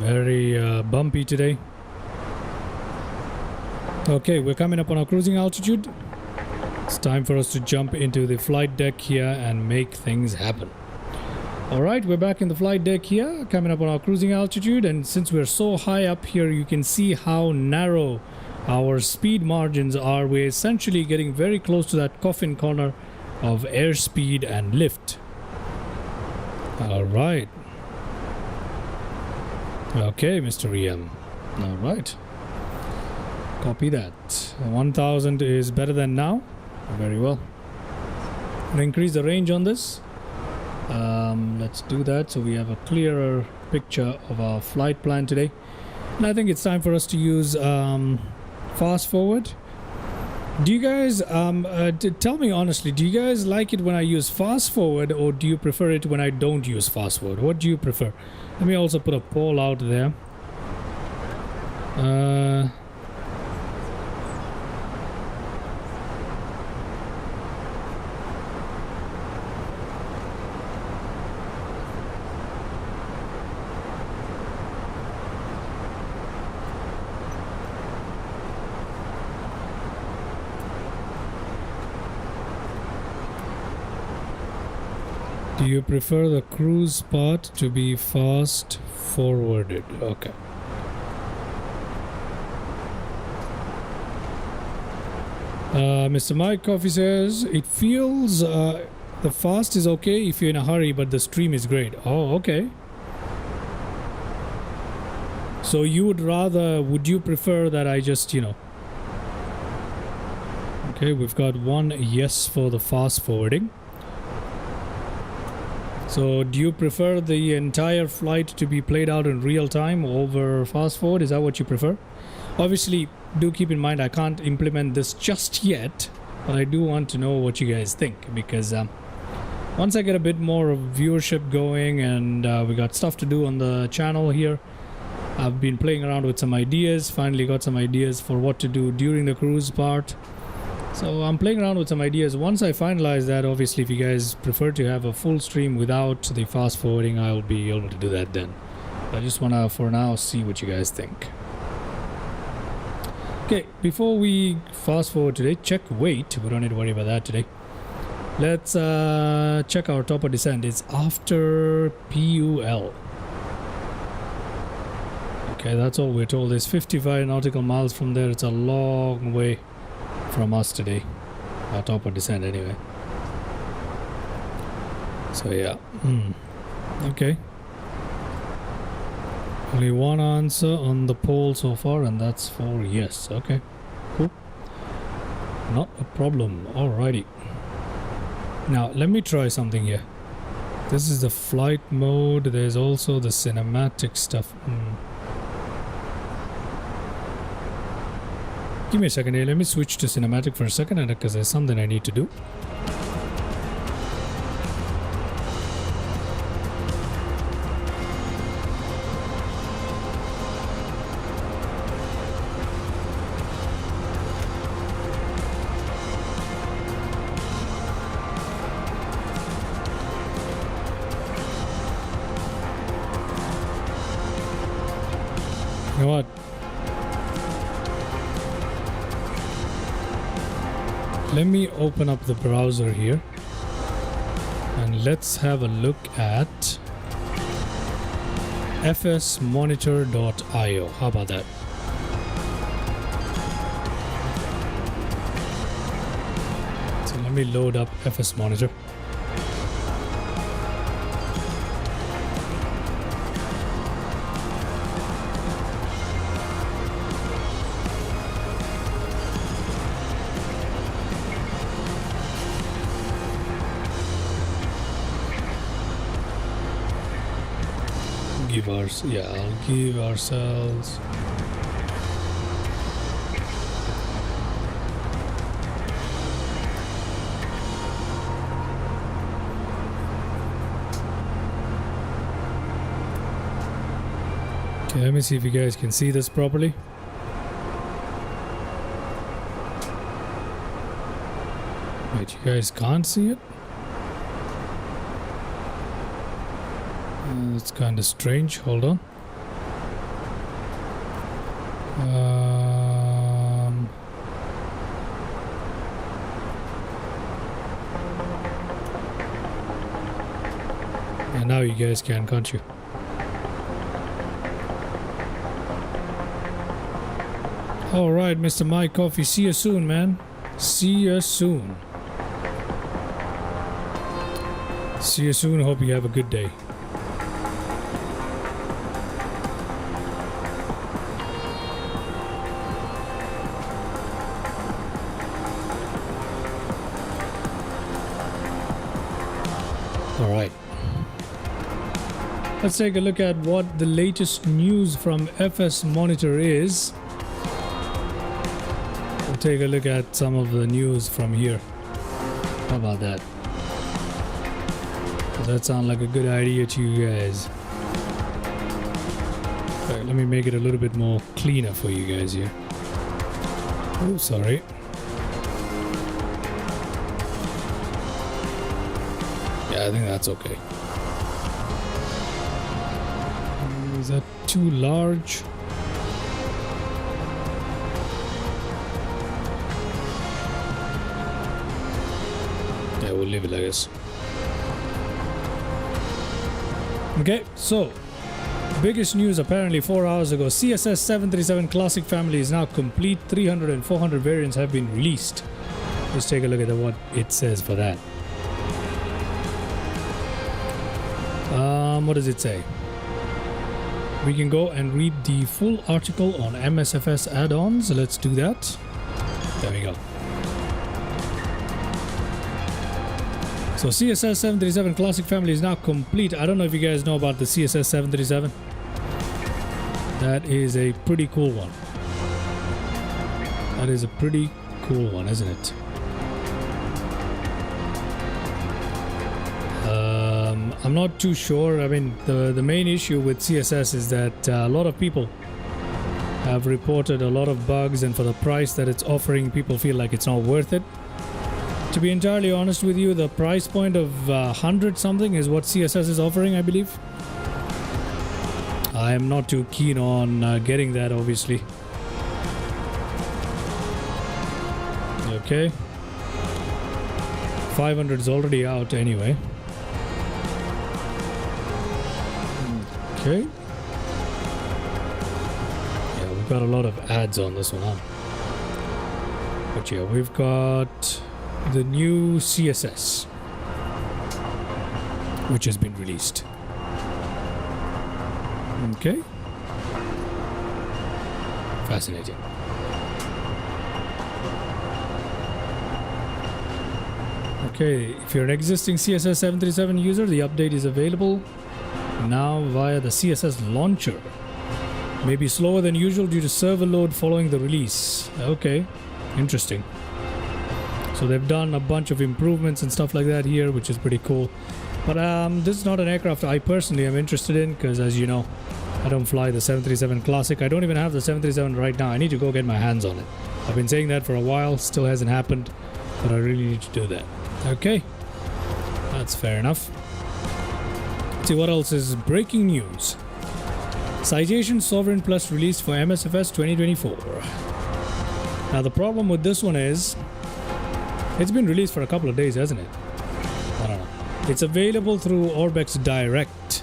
Very bumpy today. Okay, we're coming up on our cruising altitude. It's time for us to jump into the flight deck here and make things happen. Alright, we're back in the flight deck here, coming up on our cruising altitude, and since we're so high up here, you can see how narrow our speed margins are. We're essentially getting very close to that coffin corner of airspeed and lift. Alright. Okay, Mr. EM. Alright. Copy that. 1000 is better than now. Very well. We'll increase the range on this. Let's do that so we have a clearer picture of our flight plan today. And I think it's time for us to use fast forward. Do you guys, tell me honestly, do you guys like it when I use fast forward, or do you prefer it when I don't use fast forward? What do you prefer? Let me also put a poll out there. Do you prefer the cruise part to be fast forwarded? Okay. Mr. Mike Coffee says it feels the fast is okay if you're in a hurry, but the stream is great. Oh, okay. So you would you prefer that I just, okay, we've got one yes for the fast forwarding. So do you prefer the entire flight to be played out in real time over fast forward? Is that what you prefer? Obviously, do keep in mind I can't implement this just yet, but I do want to know what you guys think, because once I get a bit more of viewership going and we got stuff to do on the channel here, I've been playing around with some ideas, finally got some ideas for what to do during the cruise part. So I'm playing around with some ideas. Once I finalize that, obviously if you guys prefer to have a full stream without the fast forwarding, I'll be able to do that then. I just want to, for now, see what you guys think. Okay, before we fast forward today, check weight. We don't need to worry about that today. Let's check our top of descent. It's after PUL. Okay, that's all we're told. There's 55 nautical miles from there. It's a long way from us today. Our top of descent anyway. So yeah. Okay. Only one answer on the poll so far, and that's for yes. Okay, cool. Not a problem. Alrighty. Now, let me try something here. This is the flight mode. There's also the cinematic stuff. Give me a second here. Let me switch to cinematic for a second, because there's something I need to do. You know what? Let me open up the browser here and let's have a look at fsmonitor.io. How about that? So let me load up FS Monitor. I'll give ourselves okay, let me see if you guys can see this properly. Wait, you guys can't see it? It's kind of strange. Hold on. And now you guys can, can't you? All right, Mr. Mike Coffee. See you soon, man. See you soon. See you soon. Hope you have a good day. Alright, let's take a look at what the latest news from FS Monitor is. We'll take a look at some of the news from here. How about that? Does that sound like a good idea to you guys? Alright, let me make it a little bit more cleaner for you guys here. Oh, sorry. Yeah, I think that's okay. Is that too large? Yeah, we'll leave it like this. Okay, so biggest news apparently 4 hours ago. CSS 737 Classic family is now complete. 300 and 400 variants have been released. Let's take a look at what it says for that. What does it say? We can go and read the full article on MSFS add-ons. Let's do that. There we go. So CSS 737 Classic family is now complete. I don't know if you guys know about the CSS 737. That is a pretty cool one. That is a pretty cool one, isn't it? I'm not too sure. I mean, the main issue with CSS is that a lot of people have reported a lot of bugs, and for the price that it's offering, people feel like it's not worth it. To be entirely honest with you, the price point of 100 something is what CSS is offering, I believe. I am not too keen on getting that, obviously. Okay. 500 is already out anyway. Okay. Yeah, we've got a lot of ads on this one, huh? But yeah, we've got the new CSS, which has been released. Okay. Fascinating. Okay, if you're an existing CSS 737 user, the update is available now via the CSS launcher. May be slower than usual due to server load following the release. Okay, interesting. So they've done a bunch of improvements and stuff like that here, which is pretty cool. But this is not an aircraft I personally am interested in, because as you know, I don't fly the 737 Classic. I don't even have the 737 right now. I need to go get my hands on it. I've been saying that for a while, still hasn't happened, but I really need to do that. Okay, that's fair enough. Let's see what else is breaking news. Citation Sovereign Plus released for MSFS 2024. Now the problem with this one is it's been released for a couple of days, hasn't it? I don't know. It's available through Orbex Direct,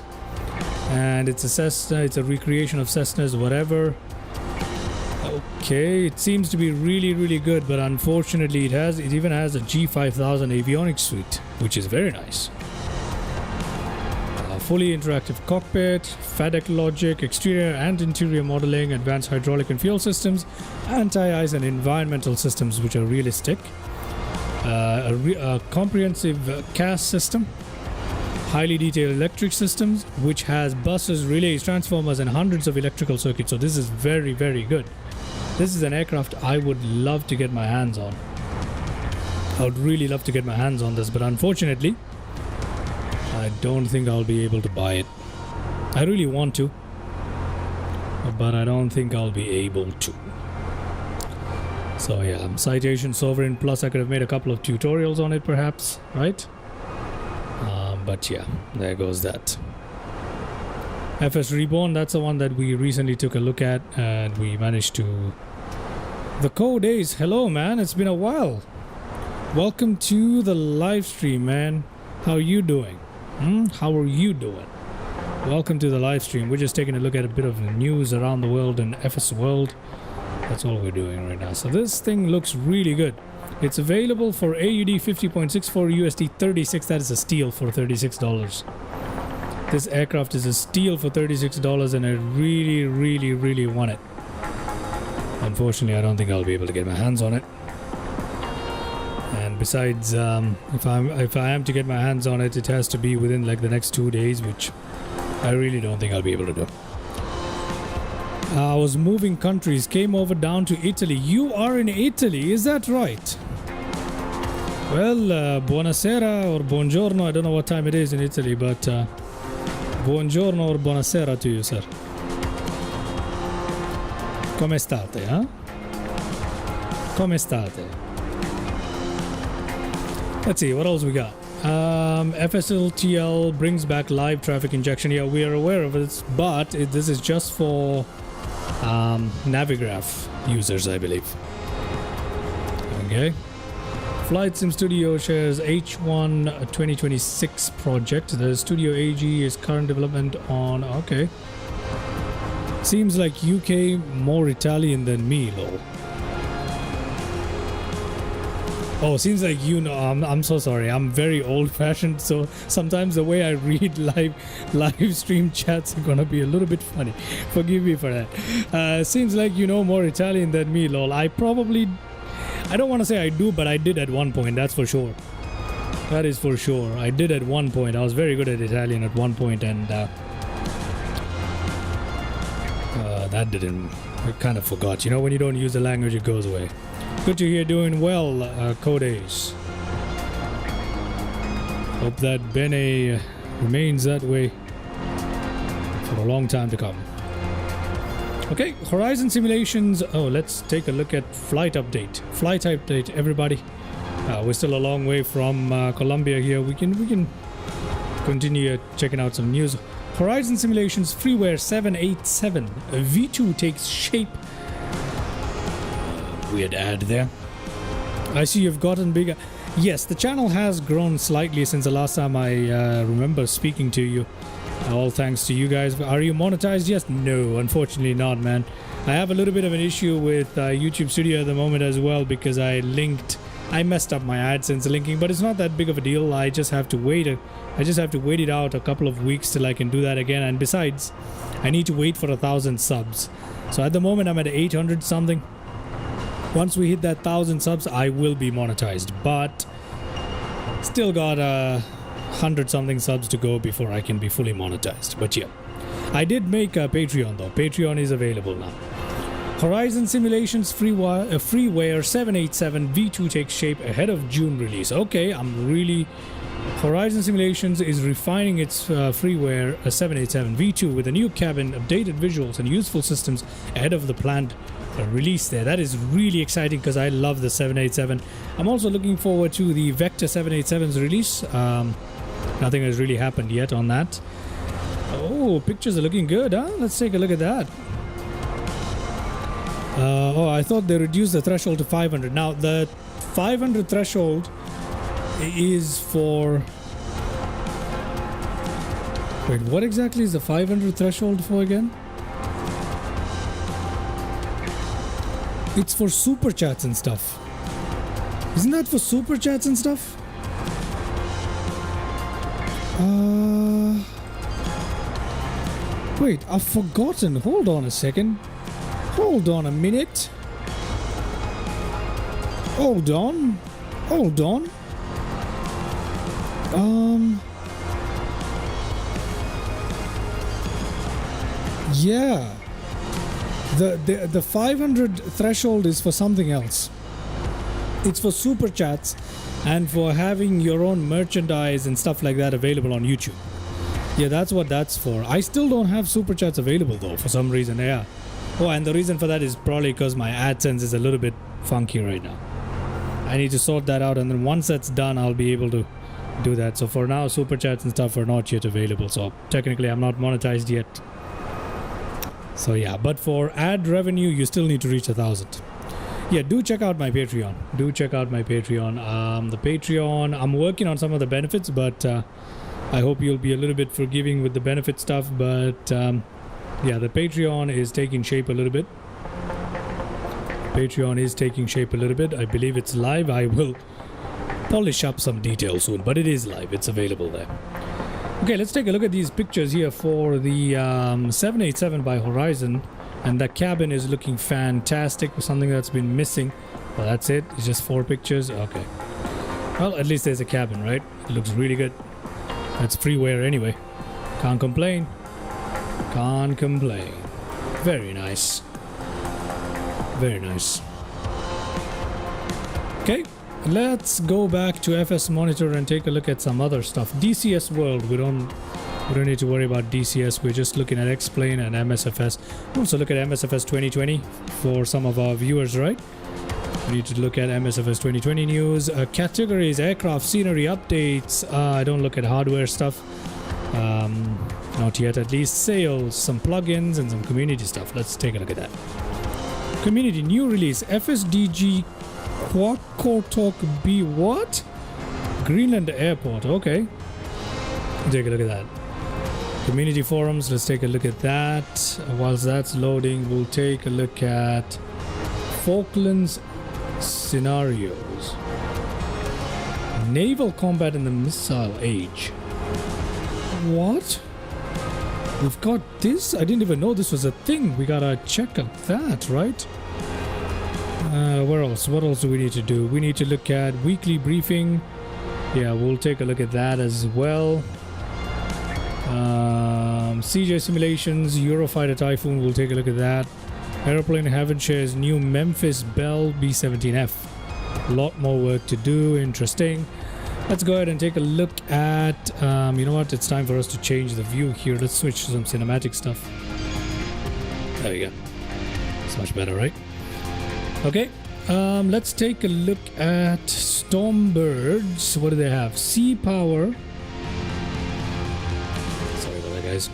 and it's a Cessna, it's a recreation of Cessna's whatever. Okay, it seems to be really good, but unfortunately it even has a G5000 avionics suite, which is very nice. Fully interactive cockpit, FADEC logic, exterior and interior modeling, advanced hydraulic and fuel systems, anti-ice and environmental systems which are realistic, a comprehensive CAS system, highly detailed electric systems which has buses, relays, transformers and hundreds of electrical circuits. So this is very good. This is an aircraft I would love to get my hands on. I would really love to get my hands on this, but unfortunately I don't think I'll be able to buy it. I really want to, but I don't think I'll be able to. So yeah, Citation Sovereign Plus, I could have made a couple of tutorials on it perhaps, right? But yeah, there goes that. FS Reborn, that's the one that we recently took a look at, and we managed to... The code is, hello man, it's been a while. Welcome to the live stream, man. How are you doing? How are you doing? Welcome to the live stream. We're just taking a look at a bit of the news around the world and FS World. That's all we're doing right now. So this thing looks really good. It's available for AUD 50.64 USD 36. That is a steal for $36. This aircraft is a steal for $36, and I really want it. Unfortunately, I don't think I'll be able to get my hands on it. And besides, if I am to get my hands on it, it has to be within like the next 2 days, which I really don't think I'll be able to do. I was moving countries, came over down to Italy. You are in Italy, is that right? Well, buonasera or buongiorno. I don't know what time it is in Italy, but buongiorno or buonasera to you, sir. Come state, huh? Come state? Let's see, what else we got? FSLTL brings back live traffic injection. Yeah, we are aware of it, but this is just for Navigraph users, I believe. Okay. Flight Sim Studio shares H1 2026 project. The Studio AG is current development on... Okay. Seems like UK more Italian than me, lol. Oh, seems like you know. I'm so sorry. I'm very old-fashioned, so sometimes the way I read live stream chats are gonna be a little bit funny. Forgive me for that. Seems like you know more Italian than me, lol. I don't want to say I do, but I did at one point. That's for sure. That is for sure. I did at one point. I was very good at Italian at one point, and that didn't. I kind of forgot. You know, when you don't use the language, it goes away. Good to hear doing well, Codes. Hope that Bene remains that way for a long time to come. Okay, Horizon Simulations. Oh, let's take a look at flight update. Flight update, everybody. We're still a long way from Colombia here. We can continue checking out some news. Horizon Simulations Freeware 787 V2 takes shape. Weird ad there. I see you've gotten bigger. Yes, the channel has grown slightly since the last time I remember speaking to you. All thanks to you guys. Are you monetized? Yes? No, unfortunately not, man. I have a little bit of an issue with YouTube Studio at the moment as well because I messed up my AdSense linking, but it's not that big of a deal. I just have to wait it out a couple of weeks till I can do that again. And besides, I need to wait for 1,000 subs. So at the moment I'm at 800 something. Once we hit that 1,000 subs, I will be monetized, but still got 100 something subs to go before I can be fully monetized. But yeah, I did make a Patreon though. Patreon is available now. Horizon Simulations Freeware 787 V2 takes shape ahead of June release. Okay, Horizon Simulations is refining its freeware 787 V2 with a new cabin, updated visuals, and useful systems ahead of the planned release there. That is really exciting because I love the 787. I'm also looking forward to the Vector 787's release. Nothing has really happened yet on that. Oh, pictures are looking good, huh? Let's take a look at that. Oh, I thought they reduced the threshold to 500. Now, the 500 threshold is for... Wait, what exactly is the 500 threshold for again? It's for super chats and stuff. Isn't that for super chats and stuff? Wait, I've forgotten. Hold on a second. Hold on a minute. Hold on. Hold on. Yeah. The 500 threshold is for something else. It's for super chats and for having your own merchandise and stuff like that available on YouTube. Yeah, that's what that's for. I still don't have super chats available though for some reason. Yeah. Oh, and the reason for that is probably because my AdSense is a little bit funky right now. I need to sort that out, and then once that's done, I'll be able to do that. So for now, super chats and stuff are not yet available. So technically, I'm not monetized yet. So yeah, but for ad revenue, you still need to reach 1,000. Yeah, do check out my Patreon. Do check out my Patreon. The Patreon, I'm working on some of the benefits, but I hope you'll be a little bit forgiving with the benefit stuff. But yeah, the Patreon is taking shape a little bit. Patreon is taking shape a little bit. I believe it's live. I will polish up some details soon, but it is live. It's available there. Okay, let's take a look at these pictures here for the 787 by Horizon. And the cabin is looking fantastic. Something that's been missing. Well, that's it. It's just 4 pictures. Okay. Well, at least there's a cabin, right? It looks really good. That's freeware anyway. Can't complain. Can't complain. Very nice. Very nice. Okay, let's go back to FS Monitor and take a look at some other stuff. DCS World, we don't need to worry about DCS. We're just looking at X-Plane and MSFS. Also look at MSFS 2020 for some of our viewers, right? We need to look at MSFS 2020 news. Categories, aircraft, scenery, updates. I don't look at hardware stuff. Not yet, at least. Sales, some plugins, and some community stuff. Let's take a look at that. Community new release FSDG Quakortok B. What? Greenland Airport. Okay. Take a look at that. Community forums. Let's take a look at that. Whilst that's loading, we'll take a look at Falklands scenarios. Naval combat in the missile age. What? We've got this? I didn't even know this was a thing. We gotta check out that, right? Where else? What else do we need to do? We need to look at weekly briefing. Yeah, we'll take a look at that as well. CJ simulations, Eurofighter Typhoon, we'll take a look at that. Aeroplane Heaven shares new Memphis Bell B-17F. A lot more work to do. Interesting. Let's go ahead and take a look at, you know what, it's time for us to change the view here. Let's switch to some cinematic stuff. There we go. It's much better, right? Okay, let's take a look at Stormbirds. What do they have? Sea Power. Sorry about that, guys.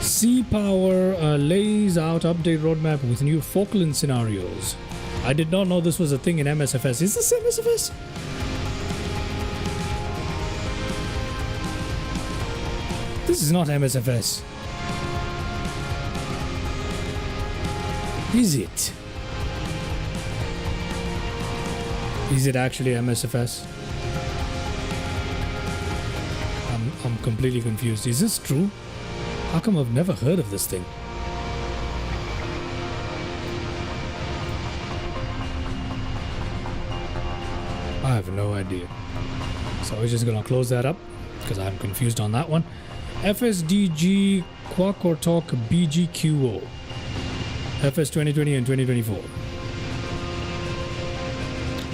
Sea Power lays out update roadmap with new Falkland scenarios. I did not know this was a thing in MSFS. Is this MSFS? This is not MSFS. Is it? Is it actually MSFS? I'm completely confused. Is this true? How come I've never heard of this thing? I have no idea. So we're just gonna close that up because I'm confused on that one. FSDG Quakortok BGQO. FS 2020 and 2024.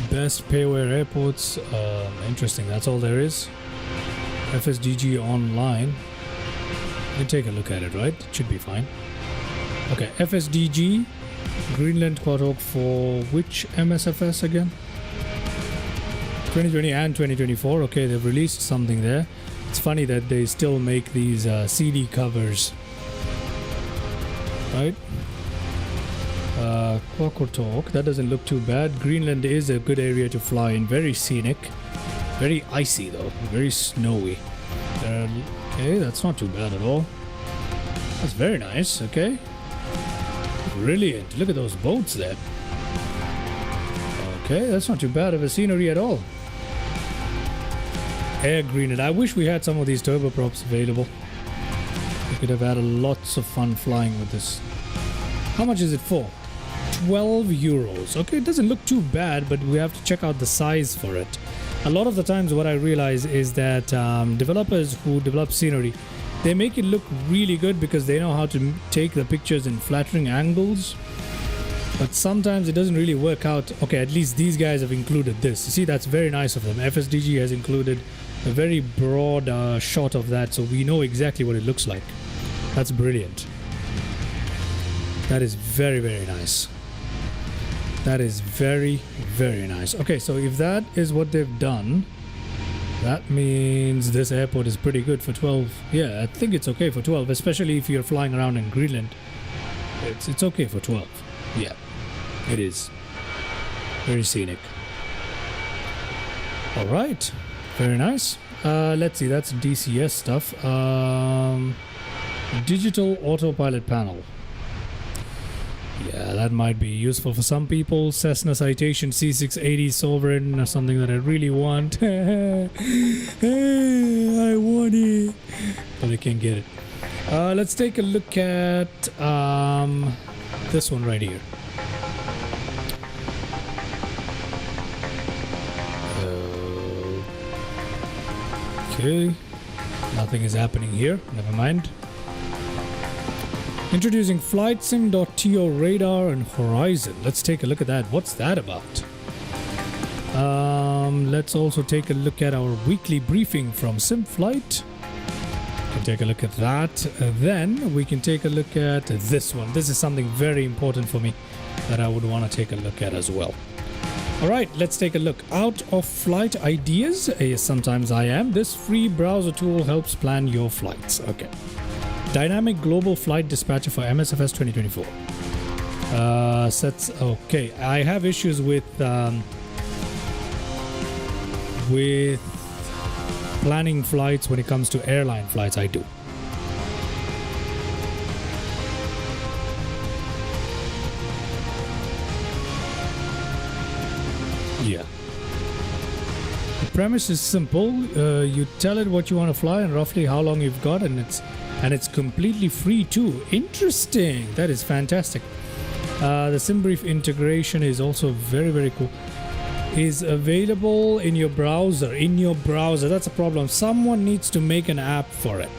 Best payware airports. Interesting. That's all there is. FSDG online. You can take a look at it, right? It should be fine. Okay, FSDG Greenland Quakortok for which MSFS again? 2020 and 2024. Okay, they've released something there. It's funny that they still make these CD covers, right? Quakortok, that doesn't look too bad. Greenland is a good area to fly in. Very scenic. Very icy though. Very snowy. Okay, that's not too bad at all. That's very nice. Okay. Brilliant. Look at those boats there. Okay, that's not too bad of a scenery at all. Air Greenland. I wish we had some of these turboprops available. We could have had lots of fun flying with this. How much is it for? 12 euros. Okay, it doesn't look too bad, but we have to check out the size for it. A lot of the times what I realize is that developers who develop scenery, they make it look really good because they know how to take the pictures in flattering angles. But sometimes it doesn't really work out. Okay, at least these guys have included this. You see, that's very nice of them. FSDG has included a very broad shot of that, so we know exactly what it looks like. That's brilliant. That is very, very nice. That is very, very nice. Okay, so if that is what they've done, that means this airport is pretty good for 12. Yeah, I think it's okay for 12, especially if you're flying around in Greenland. It's okay for 12. Yeah, it is. Very scenic. All right. Very nice. Let's see, that's DCS stuff. Digital autopilot panel. Yeah, that might be useful for some people. Cessna Citation C680 Sovereign or something that I really want. I want it. But I can't get it. Let's take a look at this one right here. Okay, nothing is happening here. Never mind. Introducing FlightSim.to radar and horizon. Let's take a look at that. What's that about? Let's also take a look at our weekly briefing from SimFlight. We can take a look at that. Then we can take a look at this one. This is something very important for me that I would want to take a look at as well. Alright, let's take a look. Out of flight ideas? Yes, sometimes I am. This free browser tool helps plan your flights. Okay. Dynamic Global Flight Dispatcher for MSFS 2024. Sets. Okay, I have issues with with planning flights when it comes to airline flights. I do. Yeah. The premise is simple. You tell it what you want to fly and roughly how long you've got, and it's completely free too. Interesting. That is fantastic. The SimBrief integration is also very, very cool. Is available in your browser. That's a problem. Someone needs to make an app for it.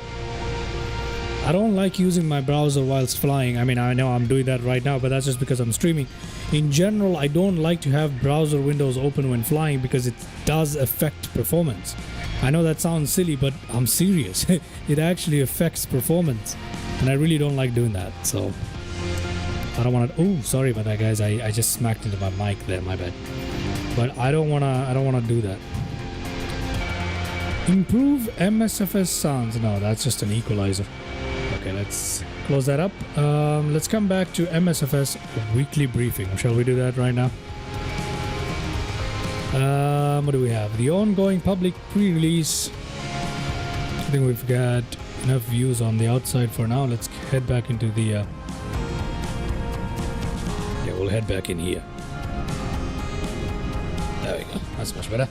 I don't like using my browser whilst flying. I mean, I know I'm doing that right now, but that's just because I'm streaming. In general, I don't like to have browser windows open when flying because it does affect performance. I know that sounds silly, but I'm serious. It actually affects performance, and I really don't like doing that. So I don't want to. Oh, sorry about that, guys. I just smacked into my mic there. My bad. But I don't wanna do that. Improve MSFS sounds. No, that's just an equalizer. Okay, let's close that up. Let's come back to MSFS weekly briefing. Shall we do that right now? What do we have? The ongoing public pre-release. I think we've got enough views on the outside for now. Let's head back into the... yeah, we'll head back in here. There we go. That's much better.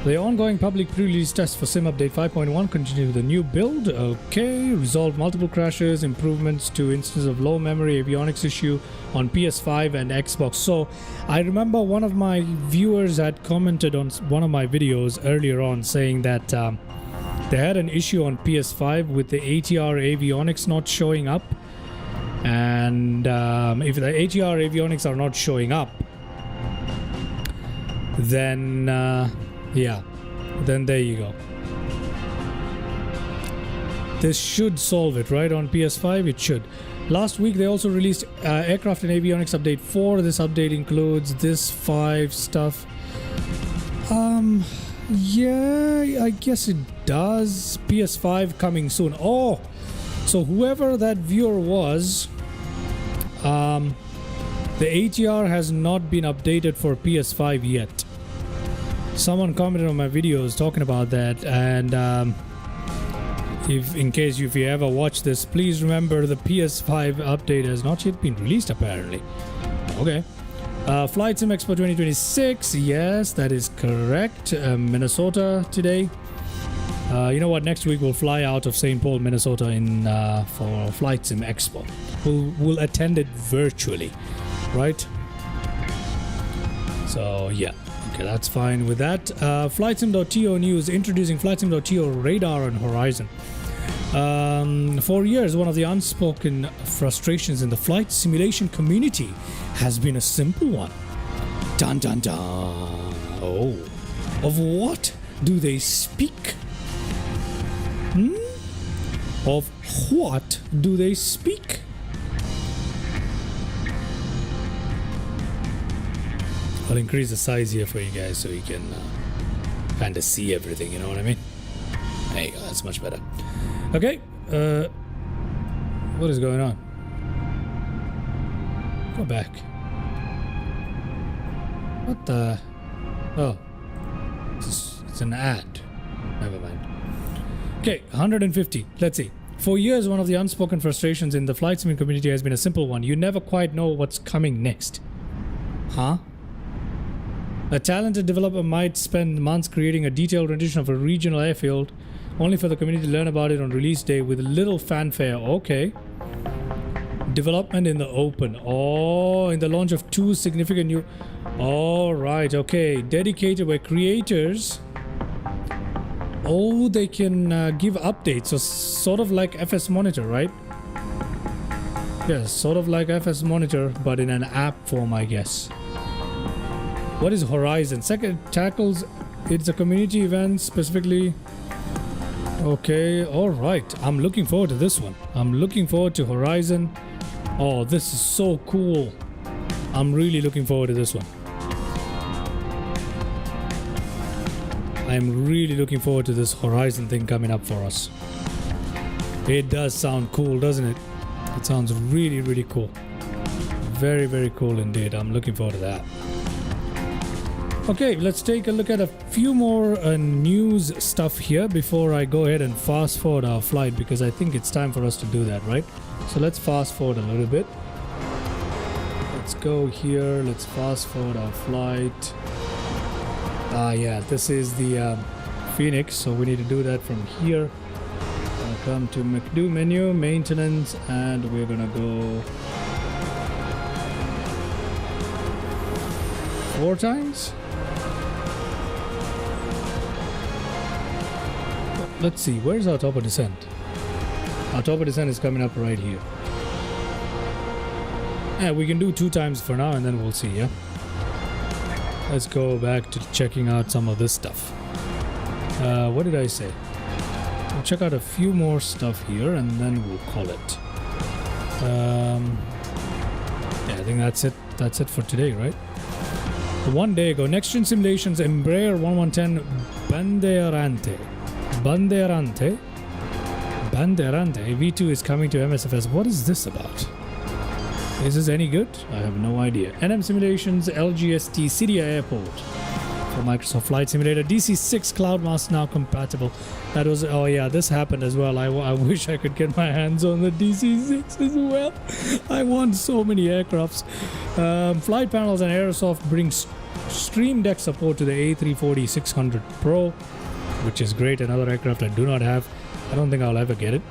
The ongoing public pre-release test for Sim Update 5.1 continue with a new build. Okay, resolved multiple crashes, improvements to instances of low memory avionics issue on PS5 and Xbox. So I remember one of my viewers had commented on one of my videos earlier on saying that they had an issue on PS5 with the ATR avionics not showing up. And if the ATR avionics are not showing up, then yeah, then there you go. This should solve it, right? On PS5 it should. Last week they also released Aircraft and Avionics Update 4. This update includes this 5 stuff. Yeah, I guess it does. PS5 coming soon. Oh, so whoever that viewer was, the ATR has not been updated for PS5 yet. Someone commented on my videos talking about that, and if you ever watch this, please remember the PS5 update has not yet been released apparently. Okay. Flight Sim Expo 2026, yes, that is correct. Minnesota today. You know what? Next week we'll fly out of St. Paul, Minnesota, for Flight Sim Expo. We'll attend it virtually, right? So yeah. Okay, that's fine with that. FlightSim.to news introducing FlightSim.to radar on horizon. For years, one of the unspoken frustrations in the flight simulation community has been a simple one. Dun dun dun. Oh, of what do they speak? Of what do they speak? I'll increase the size here for you guys so you can kind of see everything, you know what I mean? There you go, that's much better. Okay, what is going on? Go back. What the? Oh, it's an ad. Never mind. Okay, 150. Let's see. For years, one of the unspoken frustrations in the flight sim community has been a simple one. You never quite know what's coming next. Huh? A talented developer might spend months creating a detailed rendition of a regional airfield, only for the community to learn about it on release day with little fanfare. Okay. Development in the open. Oh, in the launch of 2 significant new... All right, okay. Dedicated where creators... Oh, they can give updates. So sort of like FS Monitor, right? Yes, sort of like FS Monitor, but in an app form, I guess. What is Horizon? Second tackles, it's a community event specifically. Okay, alright. I'm looking forward to this one. I'm looking forward to Horizon. Oh, this is so cool. I'm really looking forward to this one. I'm really looking forward to this Horizon thing coming up for us. It does sound cool, doesn't it? It sounds really, really cool. Very, very cool indeed. I'm looking forward to that. Okay, let's take a look at a few more news stuff here before I go ahead and fast forward our flight, because I think it's time for us to do that, right? So let's fast forward a little bit. Let's go here. Let's fast forward our flight. Yeah, this is the Phoenix, so we need to do that from here. Come to McDo menu, maintenance, and we're gonna go 4 times. Let's see, where's our top of descent? Our top of descent is coming up right here. Yeah, we can do 2 times for now, and then we'll see, yeah? Let's go back to checking out some of this stuff. What did I say? We'll check out a few more stuff here, and then we'll call it. Yeah, I think that's it. That's it for today, right? 1 day ago, Next Gen Simulations Embraer 1110 Bandeirante V2 is coming to MSFS. What is this about? Is this any good? I have no idea. NM Simulations LGST Cydia Airport for Microsoft Flight Simulator. DC6 Cloudmaster now compatible. That was, oh yeah, this happened as well. I wish I could get my hands on the DC6 as well. I want so many aircrafts. Flight panels and Aerosoft brings Stream Deck support to the A340-600 Pro, which is great. Another aircraft I do not have. I don't think I'll ever get it.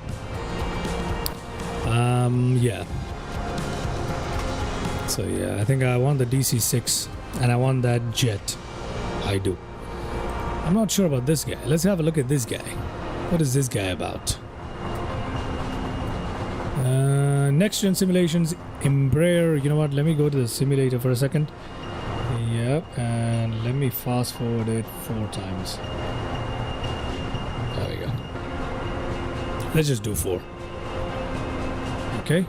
Yeah. So yeah, I think I want the DC6 and I want that jet. I do. I'm not sure about this guy. Let's have a look at this guy. What is this guy about? Next Gen Simulations Embraer. You know what? Let me go to the simulator for a second. Yep, and let me fast forward it 4 times. There we go. Let's just do 4. Okay.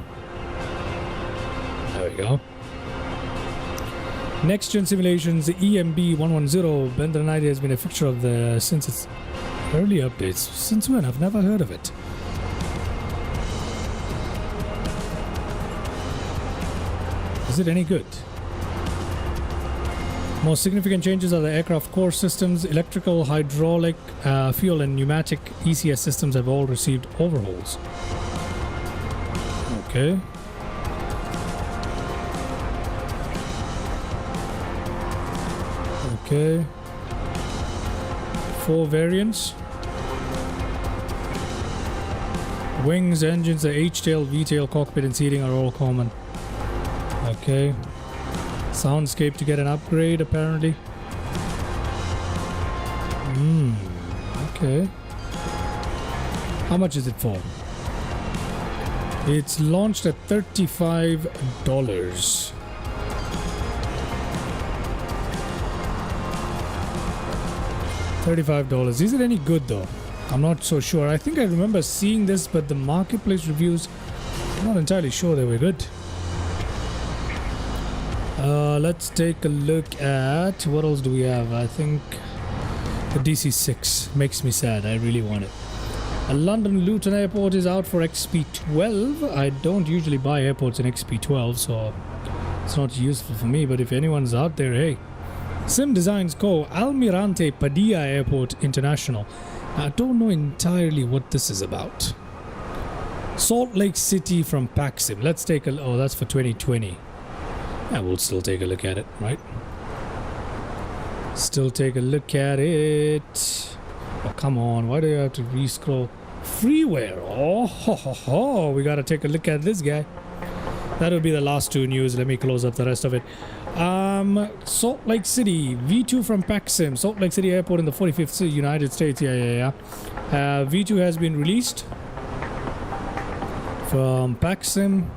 There we go. Next Gen Simulations EMB 110 Bender 90 has been a feature of the since its early updates. Since when? I've never heard of it. Is it any good? Most significant changes are the aircraft core systems, electrical, hydraulic, fuel and pneumatic ECS systems have all received overhauls. Okay. Okay. 4 variants. Wings, engines, the H-tail, V-tail, cockpit and seating are all common. Okay. Soundscape to get an upgrade apparently. Okay. How much is it for? It's launched at $35. $35. Is it any good though? I'm not so sure. I think I remember seeing this, but the marketplace reviews, I'm not entirely sure they were good. Let's take a look at what else do we have. I think the DC6 makes me sad. I really want it. London Luton Airport is out for XP12. I don't usually buy airports in XP12, so it's not useful for me, but if anyone's out there, hey. Sim Designs Co. Almirante Padilla Airport International. I don't know entirely what this is about. Salt Lake City from Paxim. Let's take a... Oh, that's for 2020. Yeah, we'll still take a look at it, right? Still take a look at it. Oh, come on. Why do you have to re-scroll? Freeware. Oh, ho, ho, ho. We gotta take a look at this guy. That'll be the last 2 news. Let me close up the rest of it. Salt Lake City. V2 from Paxim. Salt Lake City Airport in the 45th United States. Yeah. V2 has been released from Paxim.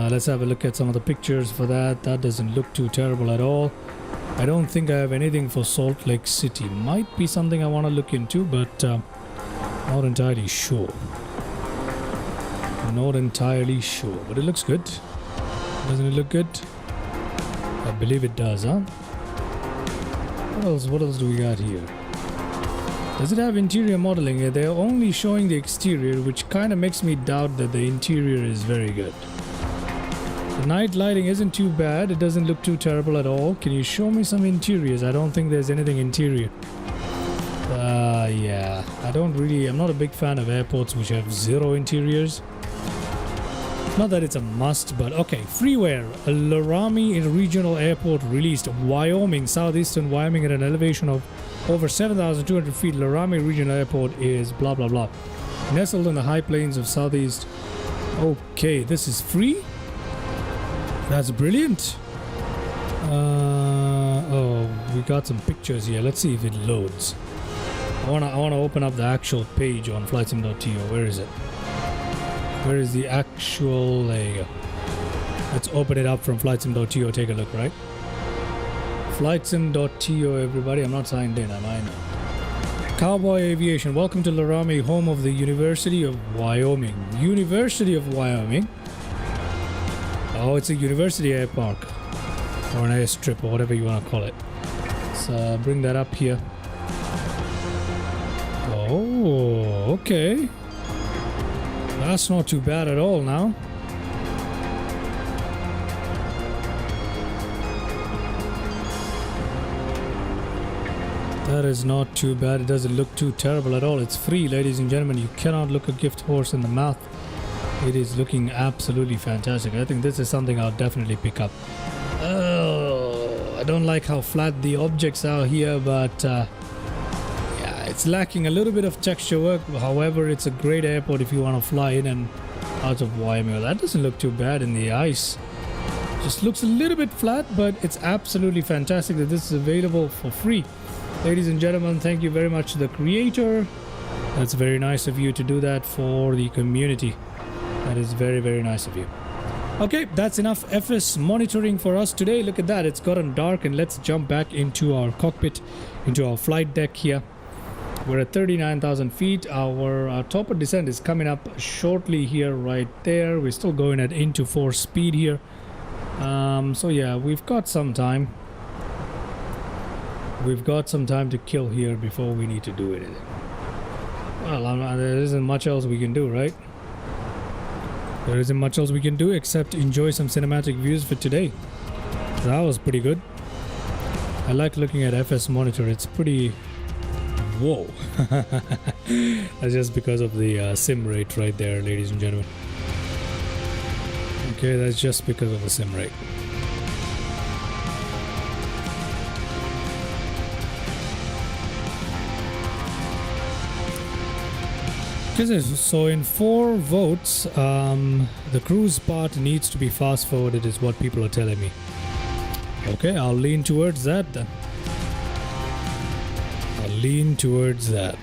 Let's have a look at some of the pictures for that. That doesn't look too terrible at all. I don't think I have anything for Salt Lake City. Might be something I want to look into, but not entirely sure. Not entirely sure, but it looks good. Doesn't it look good? I believe it does, huh? What else do we got here? Does it have interior modeling? They're only showing the exterior, which kind of makes me doubt that the interior is very good. The night lighting isn't too bad. It doesn't look too terrible at all. Can you show me some interiors? I don't think there's anything interior. Yeah. I'm not a big fan of airports which have zero interiors. Not that it's a must, but okay. Freeware. Laramie Regional Airport released. Wyoming, southeastern Wyoming at an elevation of over 7,200 feet. Laramie Regional Airport is blah blah blah. Nestled in the high plains of southeast. Okay, this is free? That's brilliant. Oh, we got some pictures here. Let's see if it loads. I wanna open up the actual page on flightsim.to. Where is it? Where is the actual... There you go. Let's open it up from flightsim.to. Take a look, right? Flightsim.to, everybody. I'm not signed in, am I? No. Cowboy Aviation. Welcome to Laramie, home of the University of Wyoming. University of Wyoming. Oh, it's a university air park. Or an airstrip, or whatever you want to call it. Let's bring that up here. Oh, okay. That's not too bad at all now. That is not too bad. It doesn't look too terrible at all. It's free, ladies and gentlemen. You cannot look a gift horse in the mouth. It is looking absolutely fantastic. I think this is something I'll definitely pick up. Oh, I don't like how flat the objects are here, but yeah, it's lacking a little bit of texture work. However, it's a great airport if you want to fly in and out of Wyoming. That doesn't look too bad in the ice. Just looks a little bit flat, but it's absolutely fantastic that this is available for free. Ladies and gentlemen, thank you very much to the creator. That's very nice of you to do that for the community. That is very, very nice of you. Okay, that's enough FS monitoring for us today. Look at that, it's gotten dark, and let's jump back into our cockpit, into our flight deck here. We're at 39,000 feet. Our top of descent is coming up shortly here, right there. We're still going at into 4 speed here. So yeah, we've got some time. We've got some time to kill here before we need to do anything. Well, there isn't much else we can do, right? There isn't much else we can do except enjoy some cinematic views for today. That was pretty good. I like looking at FS monitor. It's pretty... Whoa. That's just because of the sim rate right there, ladies and gentlemen. Okay, that's just because of the sim rate. So in 4 votes, the cruise part needs to be fast forwarded is what people are telling me. Okay, I'll lean towards that then. I'll lean towards that.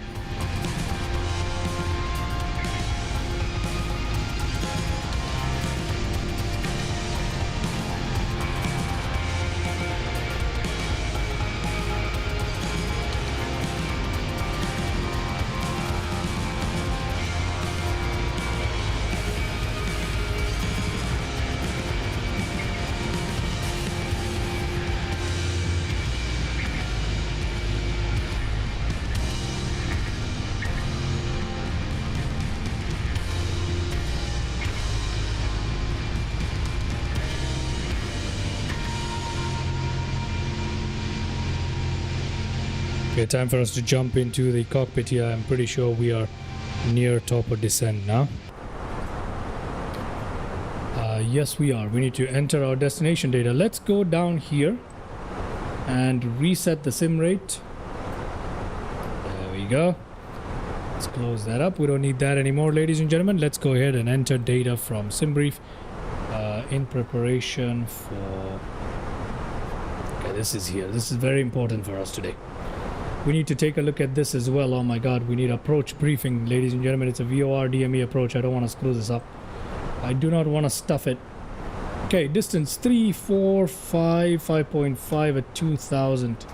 Okay, time for us to jump into the cockpit here. I'm pretty sure we are near top of descent now. Yes, we are. We need to enter our destination data. Let's go down here and reset the sim rate. There we go. Let's close that up. We don't need that anymore, ladies and gentlemen. Let's go ahead and enter data from SimBrief in preparation for... Okay, this is here. This is very important for us today. We need to take a look at this as well. Oh my god, we need approach briefing, ladies and gentlemen. It's a VOR DME approach. I don't want to screw this up. I do not want to stuff it. Okay, distance 3, 4, 5, 5.5 at 2,000.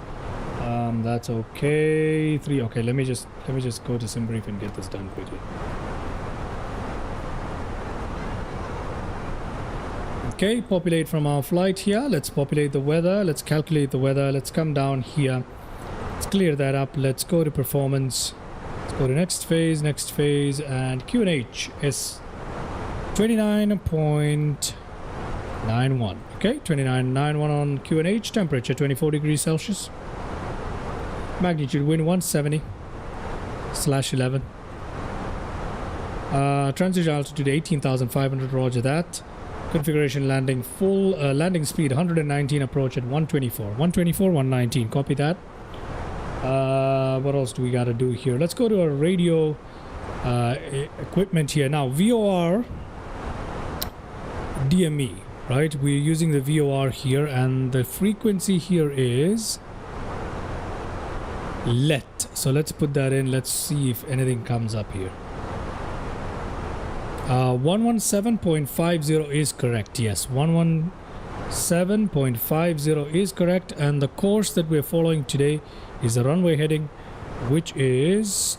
That's okay. 3. Okay, let me just go to SimBrief and get this done quickly. Okay, populate from our flight here. Let's populate the weather. Let's calculate the weather. Let's come down here. Let's clear that up. Let's go to performance. Let's go to next phase, and QNH is 29.2 91. Okay, 2991 on QNH. Temperature 24 degrees Celsius. Magnitude wind 170/11. Transition altitude 18,500. Roger that. Configuration landing full. Landing speed 119. Approach at 124. 124, 119. Copy that. What else do we got to do here? Let's go to our radio equipment here. Now, VOR DME, right? We're using the VOR here, and the frequency here is LET. So let's put that in. Let's see if anything comes up here. 117.50 is correct. Yes, 117.50 is correct. And the course that we're following today is the runway heading, which is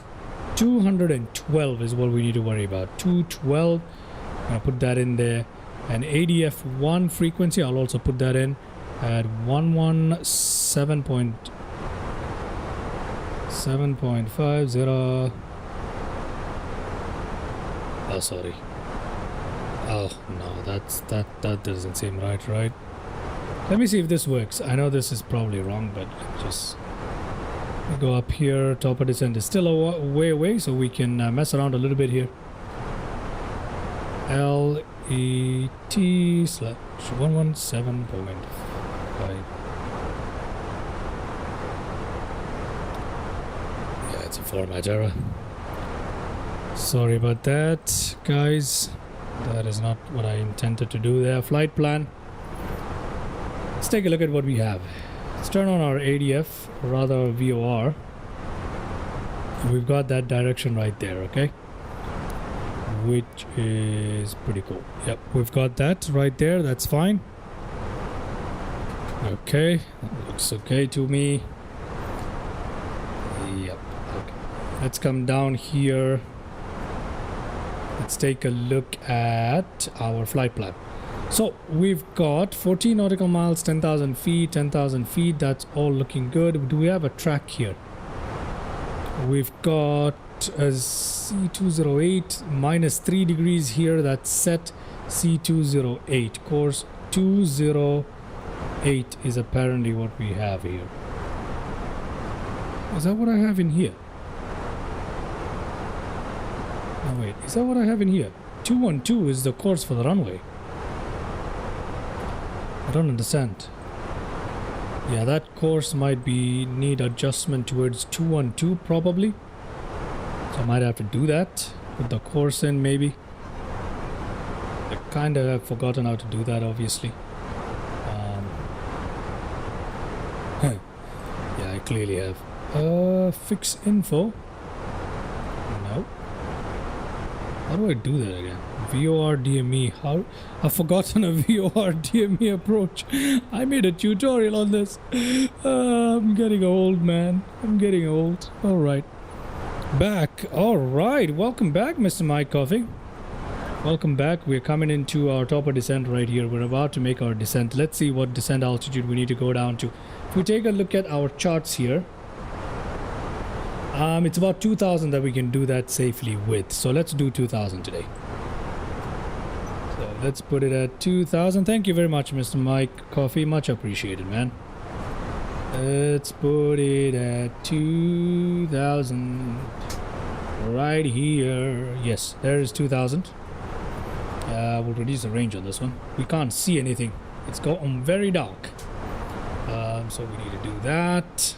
212 is what we need to worry about. 212. I'm gonna put that in there. And ADF1 frequency, I'll also put that in at 117.50. Oh, sorry. Oh no, that doesn't seem right. Let me see if this works. I know this is probably wrong, but just go up here. Top of descent is still a way away, so we can mess around a little bit here. LET/117.5. Yeah, it's a format error. Sorry about that, guys. That is not what I intended to do there. Flight plan. Let's take a look at what we have. Let's turn on our ADF, or rather VOR. We've got that direction right there, okay? Which is pretty cool. Yep, we've got that right there. That's fine. Okay, looks okay to me. Yep, okay. Let's come down here. Let's take a look at our flight plan. So we've got 14 nautical miles, 10,000 feet, 10,000 feet. That's all looking good. Do we have a track here? We've got a C208 minus 3 degrees here. That's set. C208. Course 208 is apparently what we have here. Is that what I have in here? No, wait, is that what I have in here? 212 is the course for the runway. I don't understand. Yeah, that course might need adjustment towards 212 probably. So I might have to do that. Put the course in maybe. I kind of have forgotten how to do that, obviously. Yeah, I clearly have. Fix info. No. How do I do that again? VOR DME. How? I've forgotten a VOR DME approach. I made a tutorial on this. I'm getting old, man. I'm getting old. All right. Back. All right. Welcome back, Mr. Mike Coffee. Welcome back. We're coming into our top of descent right here. We're about to make our descent. Let's see what descent altitude we need to go down to. If we take a look at our charts here, it's about 2,000 that we can do that safely with. So let's do 2,000 today. So let's put it at 2,000. Thank you very much, Mr. Mike Coffee. Much appreciated, man. Let's put it at 2,000 right here. Yes, there is 2,000. We'll reduce the range on this one. We can't see anything. It's gotten very dark. So we need to do that.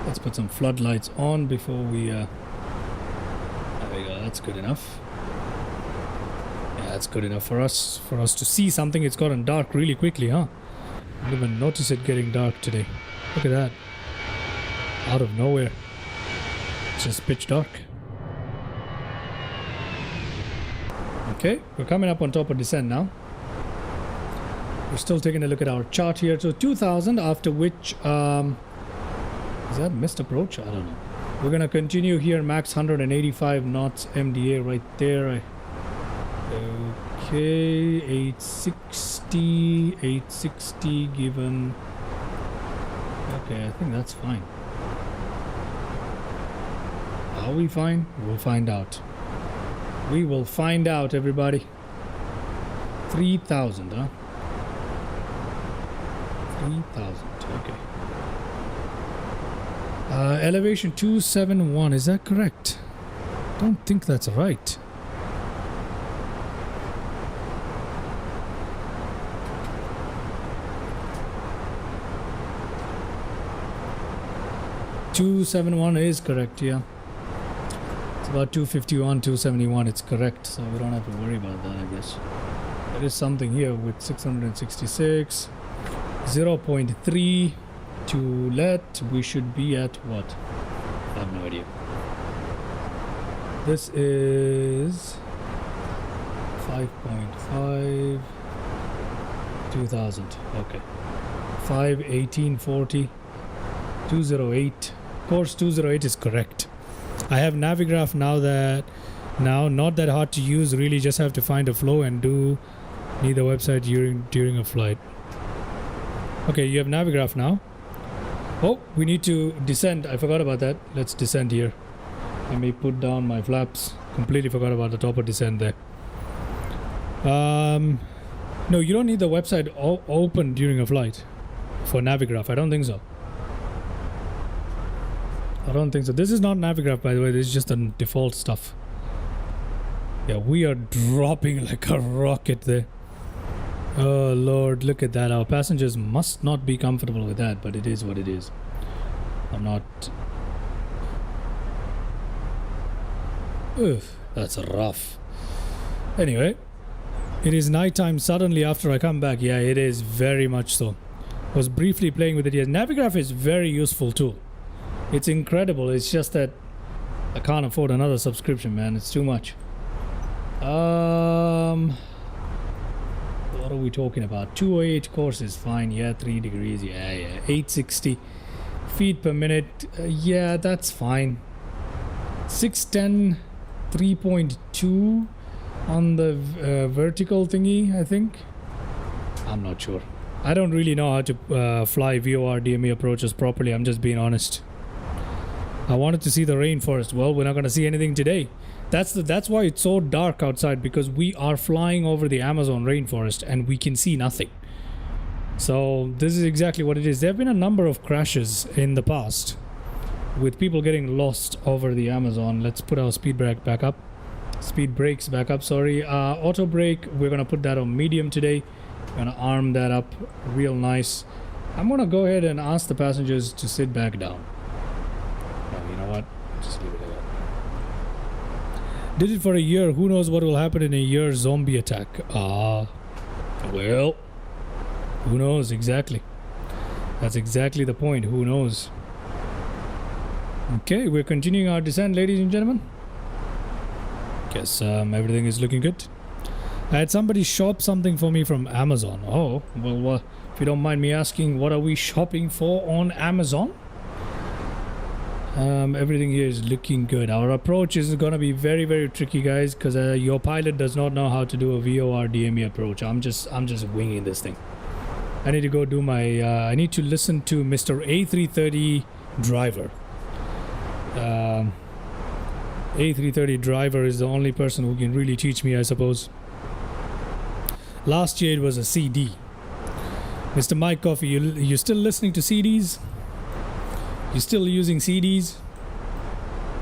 Let's put some floodlights on before we there we go. That's good enough. Yeah, that's good enough for us to see something. It's gotten dark really quickly, huh? I didn't even notice it getting dark today. Look at that. Out of nowhere. It's just pitch dark. Okay, we're coming up on top of descent now. We're still taking a look at our chart here. So 2,000, after which is that missed approach? I don't know. We're gonna continue here. Max 185 knots MDA right there. Okay, 860 given. Okay, I think that's fine. Are we fine? We'll find out. We will find out, everybody. 3,000, huh? 3,000, okay. Elevation 271, is that correct? Don't think that's right. $271 is correct, yeah. It's about 251, 271, it's correct, so we don't have to worry about that, I guess. There is something here with 666, 0.3 to let. We should be at what? I have no idea. This is 5.5, 2,000, okay. 51840, 208. Of course, 208 is correct. I have Navigraph now, not that hard to use, really just have to find a flow and need the website during a flight. Okay, you have Navigraph now. Oh, we need to descend. I forgot about that. Let's descend here. Let me put down my flaps. Completely forgot about the top of descent there. No, you don't need the website open during a flight for Navigraph. I don't think so. I don't think so. This is not Navigraph, by the way. This is just the default stuff. Yeah, we are dropping like a rocket there. Oh Lord, look at that. Our passengers must not be comfortable with that, but it is what it is. I'm not... Ugh, that's rough. Anyway, it is nighttime suddenly after I come back. Yeah, it is very much so. I was briefly playing with it. Yeah, Navigraph is a very useful tool. It's incredible. It's just that I can't afford another subscription, man. It's too much. What are we talking about? 208 course is fine. Yeah, 3 degrees. Yeah. 860 feet per minute. Yeah, that's fine. 610, 3.2 on the vertical thingy, I think. I'm not sure. I don't really know how to fly VOR DME approaches properly. I'm just being honest. I wanted to see the rainforest. Well, we're not going to see anything today. That's why it's so dark outside, because we are flying over the Amazon rainforest and we can see nothing. So this is exactly what it is. There have been a number of crashes in the past with people getting lost over the Amazon. Let's put our speed brake back up. Speed brakes back up, sorry. Auto brake, we're going to put that on medium today. We're going to arm that up real nice. I'm going to go ahead and ask the passengers to sit back down. Oh, you know what? Just leave it like that. Did it for a year. Who knows what will happen in a year? Zombie attack. Well, who knows exactly? That's exactly the point. Who knows? Okay, we're continuing our descent, ladies and gentlemen. Guess everything is looking good. I had somebody shop something for me from Amazon. Oh, well, if you don't mind me asking, what are we shopping for on Amazon? Everything here is looking good. Our approach is going to be very, very tricky, guys, because your pilot does not know how to do a VOR DME approach. I'm just winging this thing. I need to go do my... I need to listen to Mr. A330 driver. A330 driver is the only person who can really teach me, I suppose. Last year it was a CD. Mr. Mike Coffee, you still listening to CDs? You still using CDs?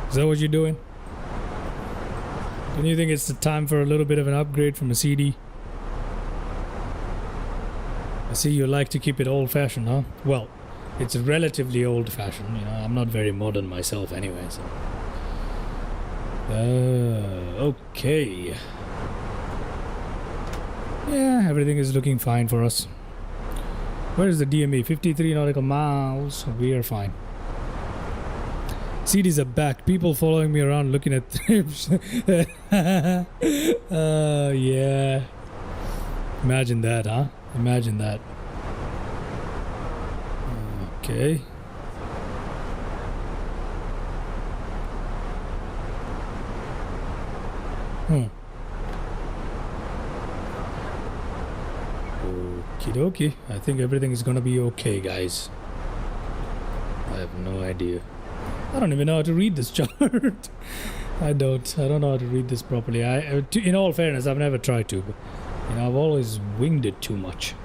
Is that what you're doing? Don't you think it's the time for a little bit of an upgrade from a CD? I see you like to keep it old-fashioned, huh? Well, it's relatively old-fashioned. You know, I'm not very modern myself anyway, so... okay. Yeah, everything is looking fine for us. Where is the DME? 53 nautical miles. We are fine. CDs are back. People following me around looking at trips. Yeah. Imagine that, huh? Imagine that. Okay. Okie dokie. I think everything is gonna be okay, guys. I have no idea. I don't even know how to read this chart. I don't know how to read this properly. In all fairness, I've never tried to. But You know, I've always winged it too much.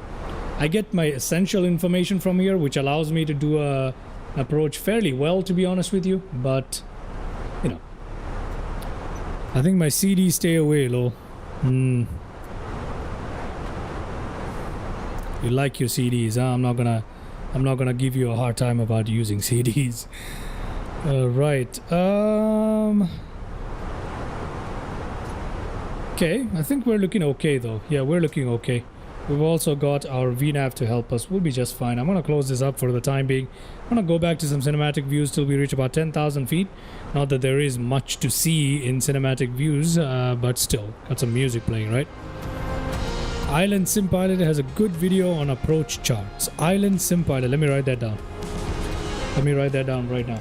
I get my essential information from here, which allows me to do an approach fairly well, to be honest with you. But, you know, I think my CDs stay away, lol. You like your CDs, huh? I'm not gonna give you a hard time about using CDs. Right. Okay, I think we're looking okay though. Yeah, we're looking okay. We've also got our VNAV to help us. We'll be just fine. I'm gonna close this up for the time being. I'm gonna go back to some cinematic views till we reach about 10,000 feet. Not that there is much to see in cinematic views, but still, got some music playing, right? Island Sim Pilot has a good video on approach charts. Island Sim Pilot, let me write that down. Let me write that down right now.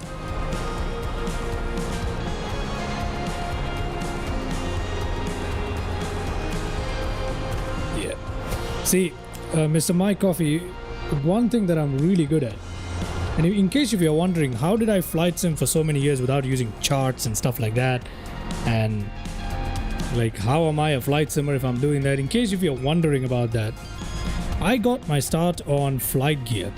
See, Mr. My Coffee, one thing that I'm really good at, and in case if you're wondering, how did I flight sim for so many years without using charts and stuff like that, and like how am I a flight simmer if I'm doing that? In case if you're wondering about that, I got my start on flight gear,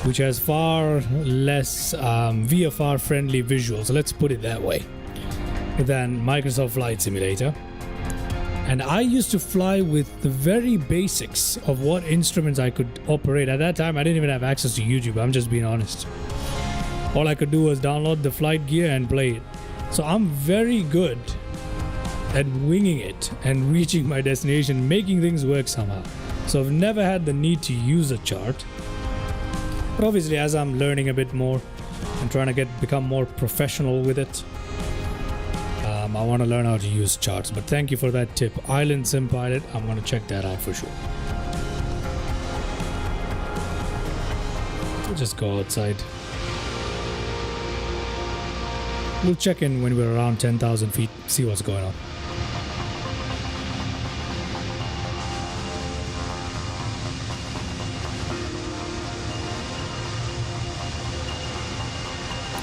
which has far less VFR friendly visuals, let's put it that way, than Microsoft Flight Simulator. And I used to fly with the very basics of what instruments I could operate. At that time, I didn't even have access to YouTube. I'm just being honest. All I could do was download the flight gear and play it. So I'm very good at winging it and reaching my destination, making things work somehow. So I've never had the need to use a chart. But obviously, as I'm learning a bit more and trying to become more professional with it, I want to learn how to use charts. But thank you for that tip. Island Sim Pilot, I'm going to check that out for sure. We'll just go outside. We'll check in when we're around 10,000 feet, see what's going on.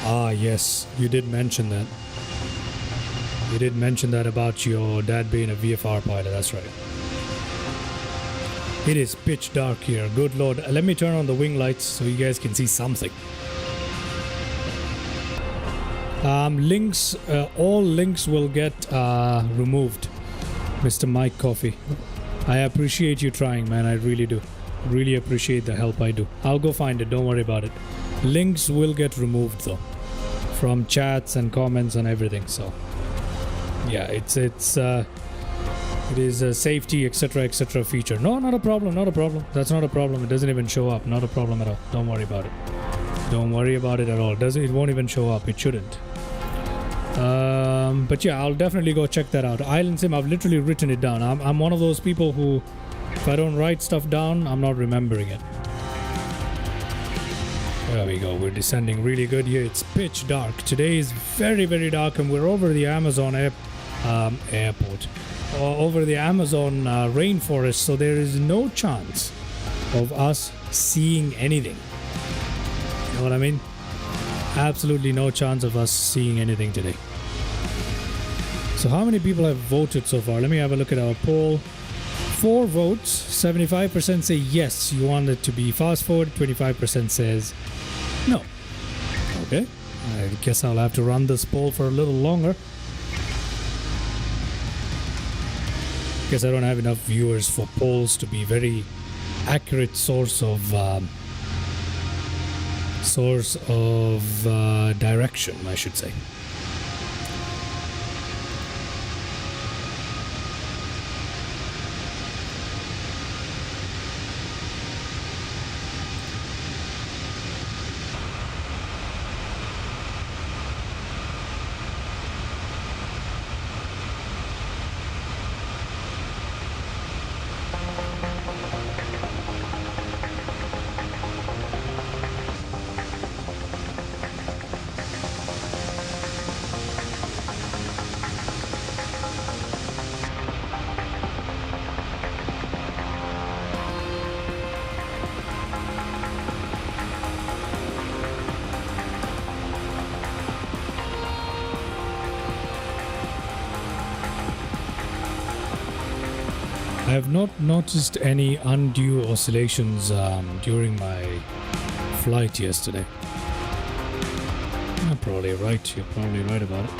Ah, yes, you did mention that. You did mention that about your dad being a VFR pilot, that's right. It is pitch dark here, good lord. Let me turn on the wing lights so you guys can see something. Links, all links will get removed, Mr. Mike Coffee. I appreciate you trying, man, I really do. Really appreciate the help I do. I'll go find it, don't worry about it. Links will get removed though, from chats and comments and everything, so... Yeah, it is a safety etc feature. No, not a problem, not a problem. That's not a problem. It doesn't even show up. Not a problem at all. Don't worry about it. Don't worry about it at all. It won't even show up. It shouldn't. But yeah, I'll definitely go check that out. Island Sim, I've literally written it down. I'm one of those people who, if I don't write stuff down, I'm not remembering it. There we go. We're descending really good here. It's pitch dark. Today is very, very dark, and we're over the Amazon airport, over the Amazon rainforest, so there is no chance of us seeing anything. You know what I mean? Absolutely no chance of us seeing anything today. So how many people have voted so far? Let me have a look at our poll. 4 votes. 75% say yes, you want it to be fast forward. 25% says no. Okay, I guess I'll have to run this poll for a little longer. Guess I don't have enough viewers for polls to be very accurate source of direction, I should say. I have not noticed any undue oscillations during my flight yesterday. You're probably right. You're probably right about it.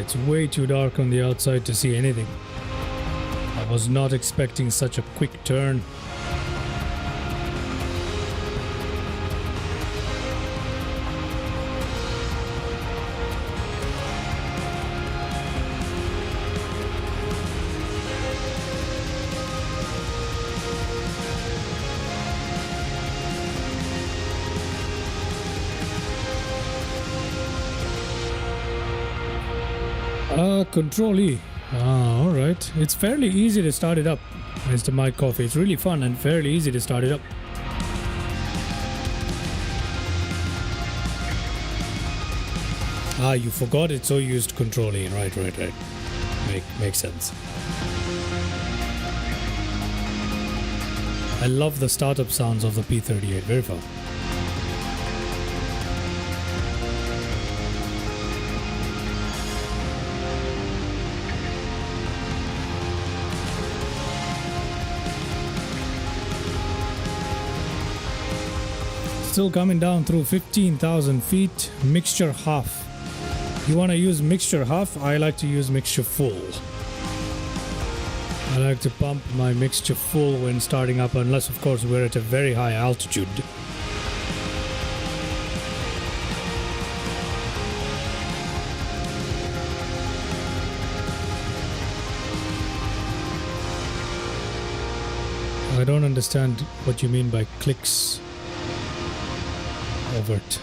It's way too dark on the outside to see anything. I was not expecting such a quick turn. Control E. Alright. It's fairly easy to start it up, Mr. Mike Coffee. It's really fun and fairly easy to start it up. You forgot it, so you used Control E. Right. Makes sense. I love the startup sounds of the P-38. Very fun. Still coming down through 15,000 feet. Mixture half. You want to use mixture half? I like to use mixture full. I like to pump my mixture full when starting up, unless of course we're at a very high altitude. I don't understand what you mean by clicks. Overt.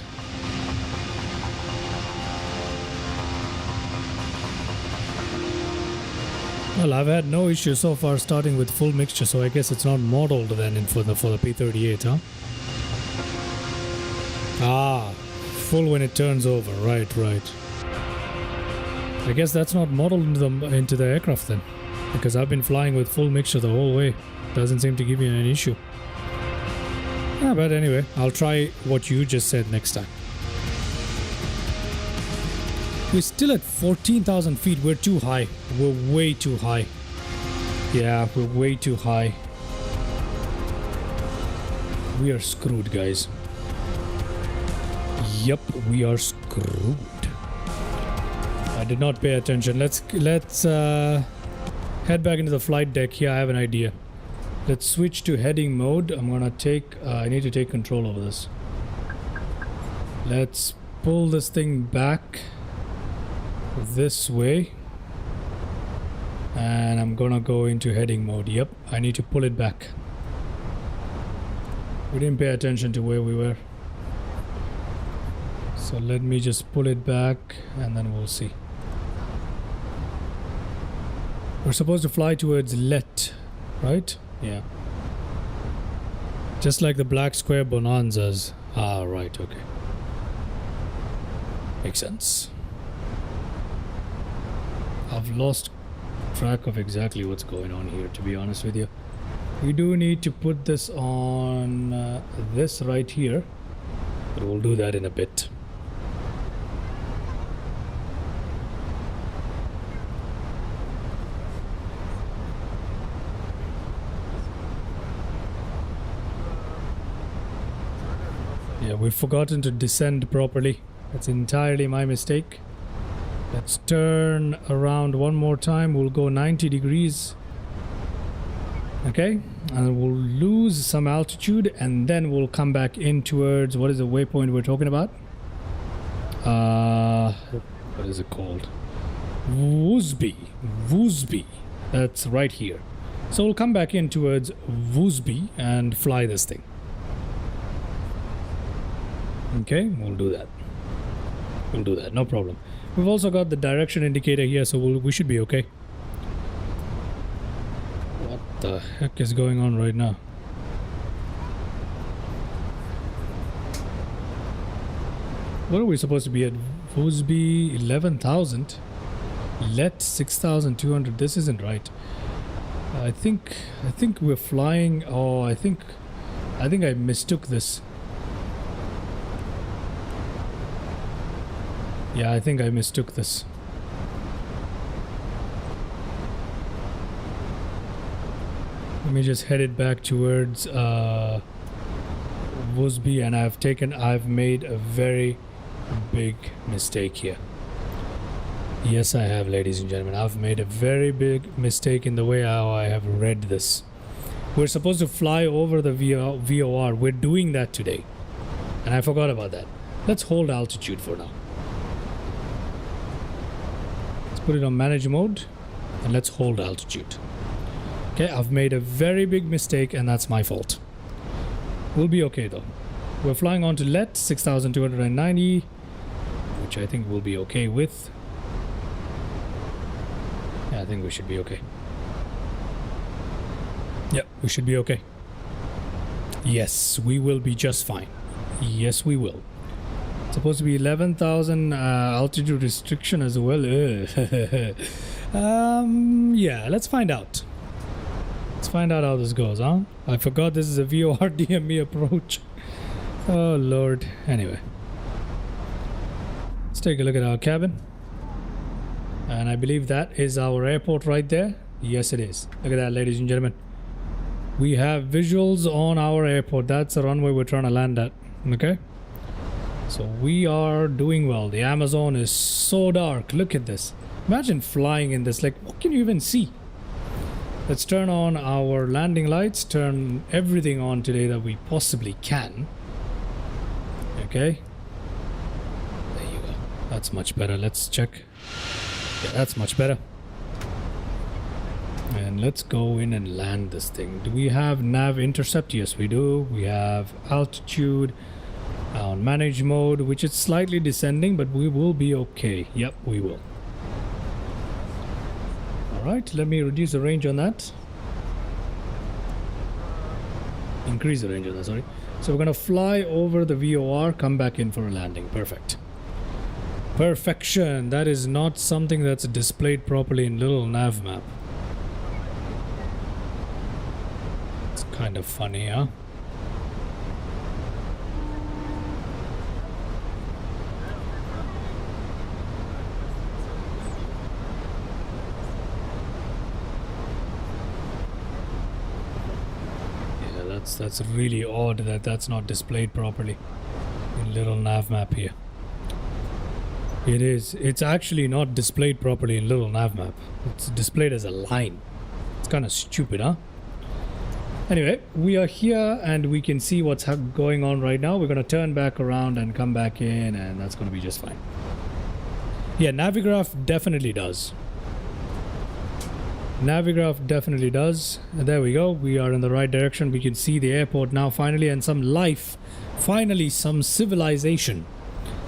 Well, I've had no issue so far starting with full mixture, so I guess it's not modeled then for the P-38, huh? Ah, full when it turns over. Right. I guess that's not modeled into the aircraft then, because I've been flying with full mixture the whole way. Doesn't seem to give you an issue. Yeah, but anyway, I'll try what you just said next time. We're still at 14,000 feet. We're too high. We're way too high. Yeah, we're way too high. We are screwed, guys. Yep, we are screwed. I did not pay attention. Let's head back into the flight deck. Here, I have an idea. Let's switch to heading mode. I'm gonna take I need to take control over this. Let's pull this thing back this way, and I'm gonna go into heading mode. Yep, I need to pull it back. We didn't pay attention to where we were, so let me just pull it back and then we'll see. We're supposed to fly towards Let, right? Yeah. Just like the black square bonanzas. Ah, right, okay. Makes sense. I've lost track of exactly what's going on here, to be honest with you. We do need to put this on this right here, but we'll do that in a bit. Yeah, we've forgotten to descend properly. That's entirely my mistake. Let's turn around one more time. We'll go 90 degrees. Okay, and we'll lose some altitude, and then we'll come back in towards, what is the waypoint we're talking about? What is it called? Woosby. That's right here. So we'll come back in towards Woosby and fly this thing. Okay, we'll do that. No problem. We've also got the direction indicator here, so we should be okay. What the heck is going on right now? What are we supposed to be at? Fosby 11,000. Let 6,200. This isn't right. I think we're flying. Oh, I think I mistook this. Yeah, I think I mistook this. Let me just head it back towards Wosby, and I've made a very big mistake here. Yes, I have, ladies and gentlemen. I've made a very big mistake in the way how I have read this. We're supposed to fly over the VOR. We're doing that today. And I forgot about that. Let's hold altitude for now. Let's put it on manage mode. And let's hold altitude. Okay, I've made a very big mistake, and that's my fault. We'll be okay though. We're flying on to Let 6,290, which I think we'll be okay with. Yeah, I think we should be okay. Yep, we should be okay. Yes, we will be just fine. Yes, we will. It's supposed to be 11,000 altitude restriction as well. Yeah, let's find out. Let's find out how this goes, huh? I forgot this is a VOR DME approach. Oh, Lord. Anyway. Let's take a look at our cabin. And I believe that is our airport right there. Yes, it is. Look at that, ladies and gentlemen. We have visuals on our airport. That's the runway we're trying to land at. Okay? So we are doing well. The Amazon is so dark. Look at this. Imagine flying in this. Like, what can you even see? Let's turn on our landing lights. Turn everything on today that we possibly can. Okay. There you go. That's much better. Let's check. Yeah, that's much better. And let's go in and land this thing. Do we have nav intercept? Yes, we do. We have altitude on manage mode, which is slightly descending, but we will be okay. Yep, we will. Alright, let me reduce the range on that. Increase the range on that, sorry. So we're going to fly over the VOR, come back in for a landing. Perfect. Perfection. That is not something that's displayed properly in little nav map. It's kind of funny, huh? That's really odd that that's not displayed properly in little nav map here. It is. It's actually not displayed properly in little nav map. It's displayed as a line. It's kind of stupid, huh? Anyway, we are here and we can see what's going on right now. We're going to turn back around and come back in, and that's going to be just fine. Yeah, Navigraph definitely does. Navigraph definitely does. And there we go. We are in the right direction. We can see the airport now finally, and some life. Finally, some civilization.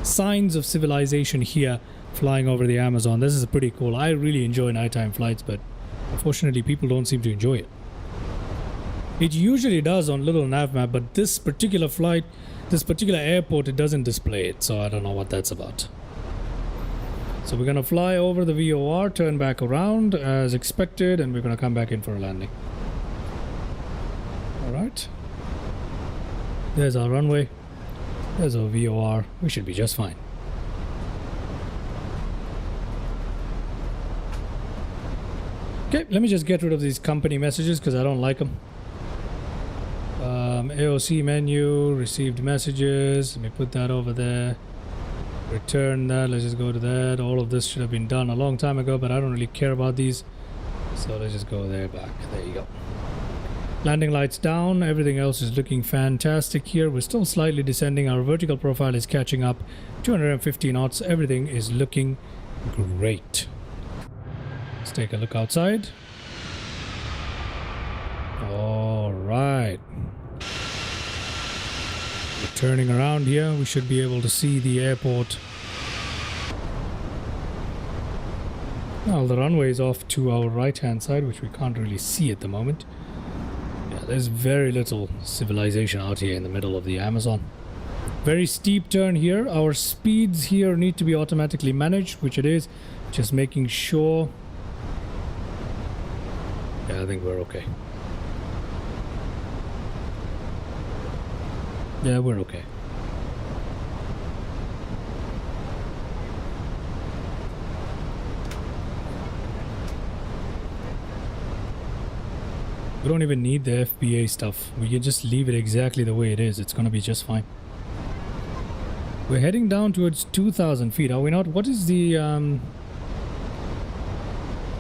Signs of civilization here flying over the Amazon. This is pretty cool. I really enjoy nighttime flights, but unfortunately people don't seem to enjoy it. It usually does on little nav map, but this particular flight, this particular airport, it doesn't display it, so I don't know what that's about. So we're going to fly over the VOR, turn back around as expected, and we're going to come back in for a landing. Alright. There's our runway. There's our VOR. We should be just fine. Okay, let me just get rid of these company messages because I don't like them. AOC menu, received messages. Let me put that over there. Return that. Let's just go to that. All of this should have been done a long time ago, but I don't really care about these. So let's just go there, back. There you go. Landing lights down. Everything else is looking fantastic here. We're still slightly descending. Our vertical profile is catching up. 250 knots. Everything is looking great. Let's take a look outside. All right. We're turning around here. We should be able to see the airport. Well, the runway is off to our right hand side, which we can't really see at the moment. Yeah, there's very little civilization out here in the middle of the Amazon. Very steep turn here. Our speeds here need to be automatically managed, which it is. Just making sure. Yeah, I think we're okay. Yeah, we're okay. We don't even need the FBA stuff. We can just leave it exactly the way it is. It's gonna be just fine. We're heading down towards 2,000 feet, are we not? What is the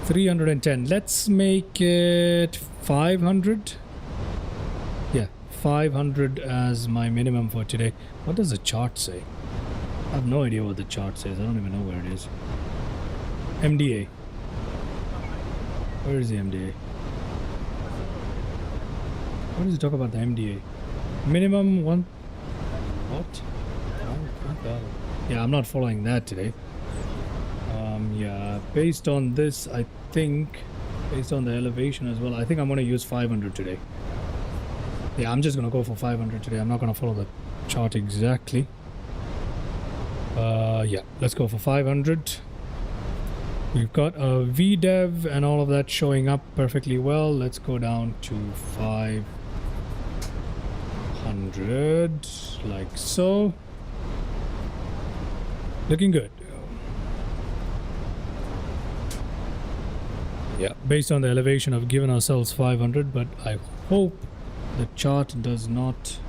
310? Let's make it 500. Yeah, 500 as my minimum for today. What does the chart say? I have no idea what the chart says. I don't even know where it is. MDA. Where is the MDA? What does it talk about the MDA? Minimum one. What? Yeah, I'm not following that today. Yeah, based on this, I think, based on the elevation as well, I think I'm going to use 500 today. Yeah, I'm just going to go for 500 today. I'm not going to follow the chart exactly. Yeah, let's go for 500. We've got a VDEV and all of that showing up perfectly well. Let's go down to 500, like so. Looking good. Yeah, based on the elevation, I've given ourselves 500, but I hope the chart does not.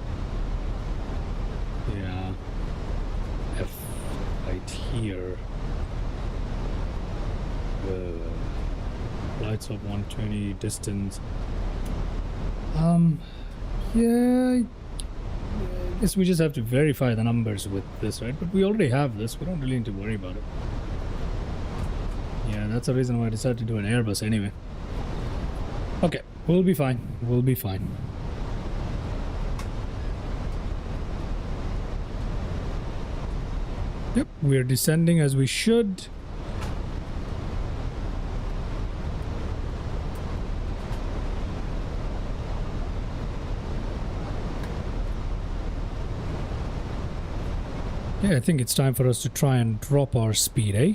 Yeah, F right here. Lights up 120 distance. Yeah. I guess we just have to verify the numbers with this, right? But we already have this. We don't really need to worry about it. Yeah, that's the reason why I decided to do an Airbus anyway. Okay, we'll be fine. We'll be fine. Yep, we're descending as we should. Yeah, I think it's time for us to try and drop our speed, eh?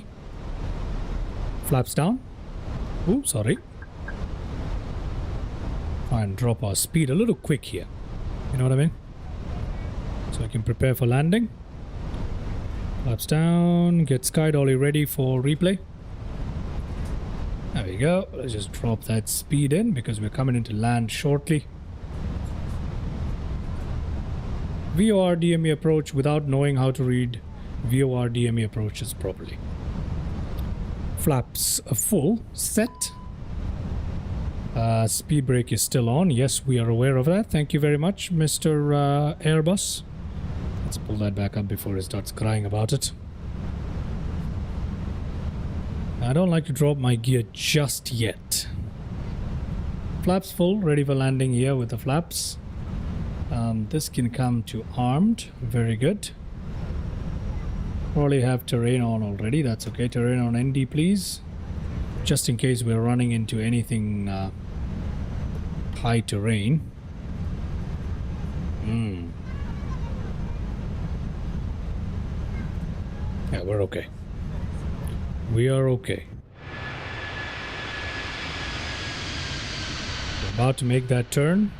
Flaps down. Oh, sorry. Try and drop our speed a little quick here. You know what I mean? So I can prepare for landing. Flaps down. Get sky dolly ready for replay. There we go. Let's just drop that speed in because we're coming into land shortly. VOR DME approach without knowing how to read VOR DME approaches properly. Flaps full, set. Speed brake is still on. Yes, we are aware of that. Thank you very much, Mr. Airbus. Let's pull that back up before it starts crying about it. I don't like to drop my gear just yet. Flaps full, ready for landing here with the flaps. This can come to armed. Very good. Probably have terrain on already. That's okay. Terrain on ND, please. Just in case we're running into anything high terrain. Yeah, we're okay. We are okay. We're about to make that turn.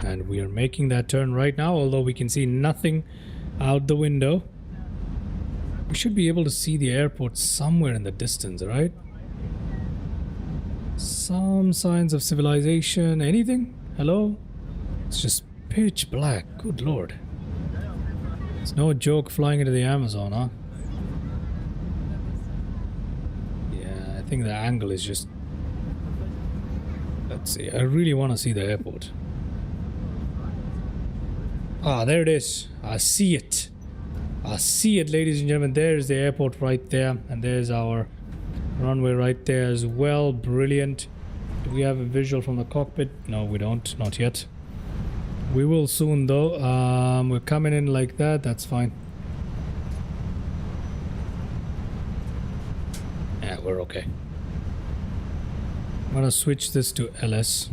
And we are making that turn right now, although we can see nothing out the window. We should be able to see the airport somewhere in the distance, right? Some signs of civilization. Anything? Hello? It's just pitch black. Good lord. It's no joke flying into the Amazon, huh? Yeah, I think the angle is just... Let's see. I really want to see the airport. Ah, there it is. I see it. I see it, ladies and gentlemen. There's the airport right there. And there's our runway right there as well. Brilliant. Do we have a visual from the cockpit? No, we don't. Not yet. We will soon, though. We're coming in like that. That's fine. Yeah, we're okay. I'm gonna switch this to LS.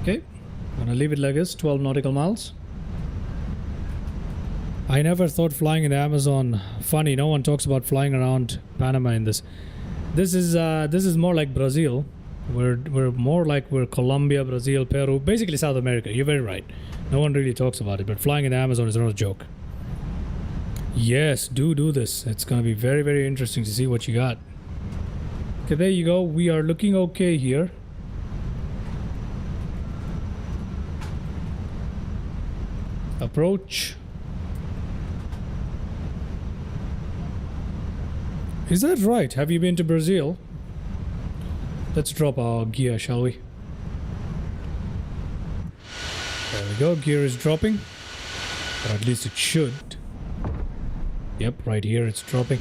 Okay, gonna leave it like this, 12 nautical miles. I never thought flying in the Amazon funny. No one talks about flying around Panama in this. This is more like Brazil. We're more like we're Colombia, Brazil, Peru, basically South America. You're very right. No one really talks about it, but flying in the Amazon is not a joke. Yes, do this. It's gonna be very, very interesting to see what you got. Okay, there you go. We are looking okay here. Approach. Is that right? Have you been to Brazil? Let's drop our gear, shall we? There we go. Gear is dropping. Or at least it should. Yep, right here it's dropping.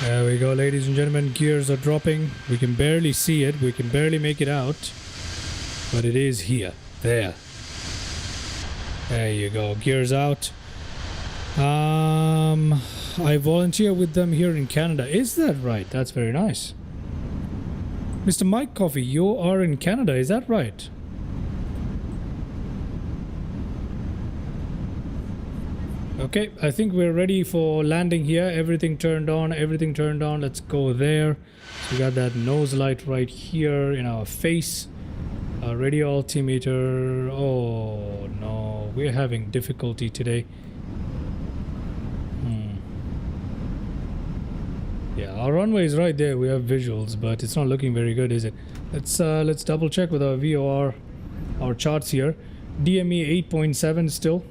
There we go, ladies and gentlemen. Gears are dropping. We can barely see it. We can barely make it out. But it is here. There. There you go. Gears out. I volunteer with them here in Canada. Is that right? That's very nice. Mr. Mike Coffee, you are in Canada. Is that right? Okay, I think we're ready for landing here. Everything turned on. Everything turned on. Let's go there. So we got that nose light right here in our face. Radio altimeter. Oh no, we're having difficulty today. Yeah, our runway is right there. We have visuals, but it's not looking very good, is it? Let's double check with our VOR, our charts here. DME 8.7 still.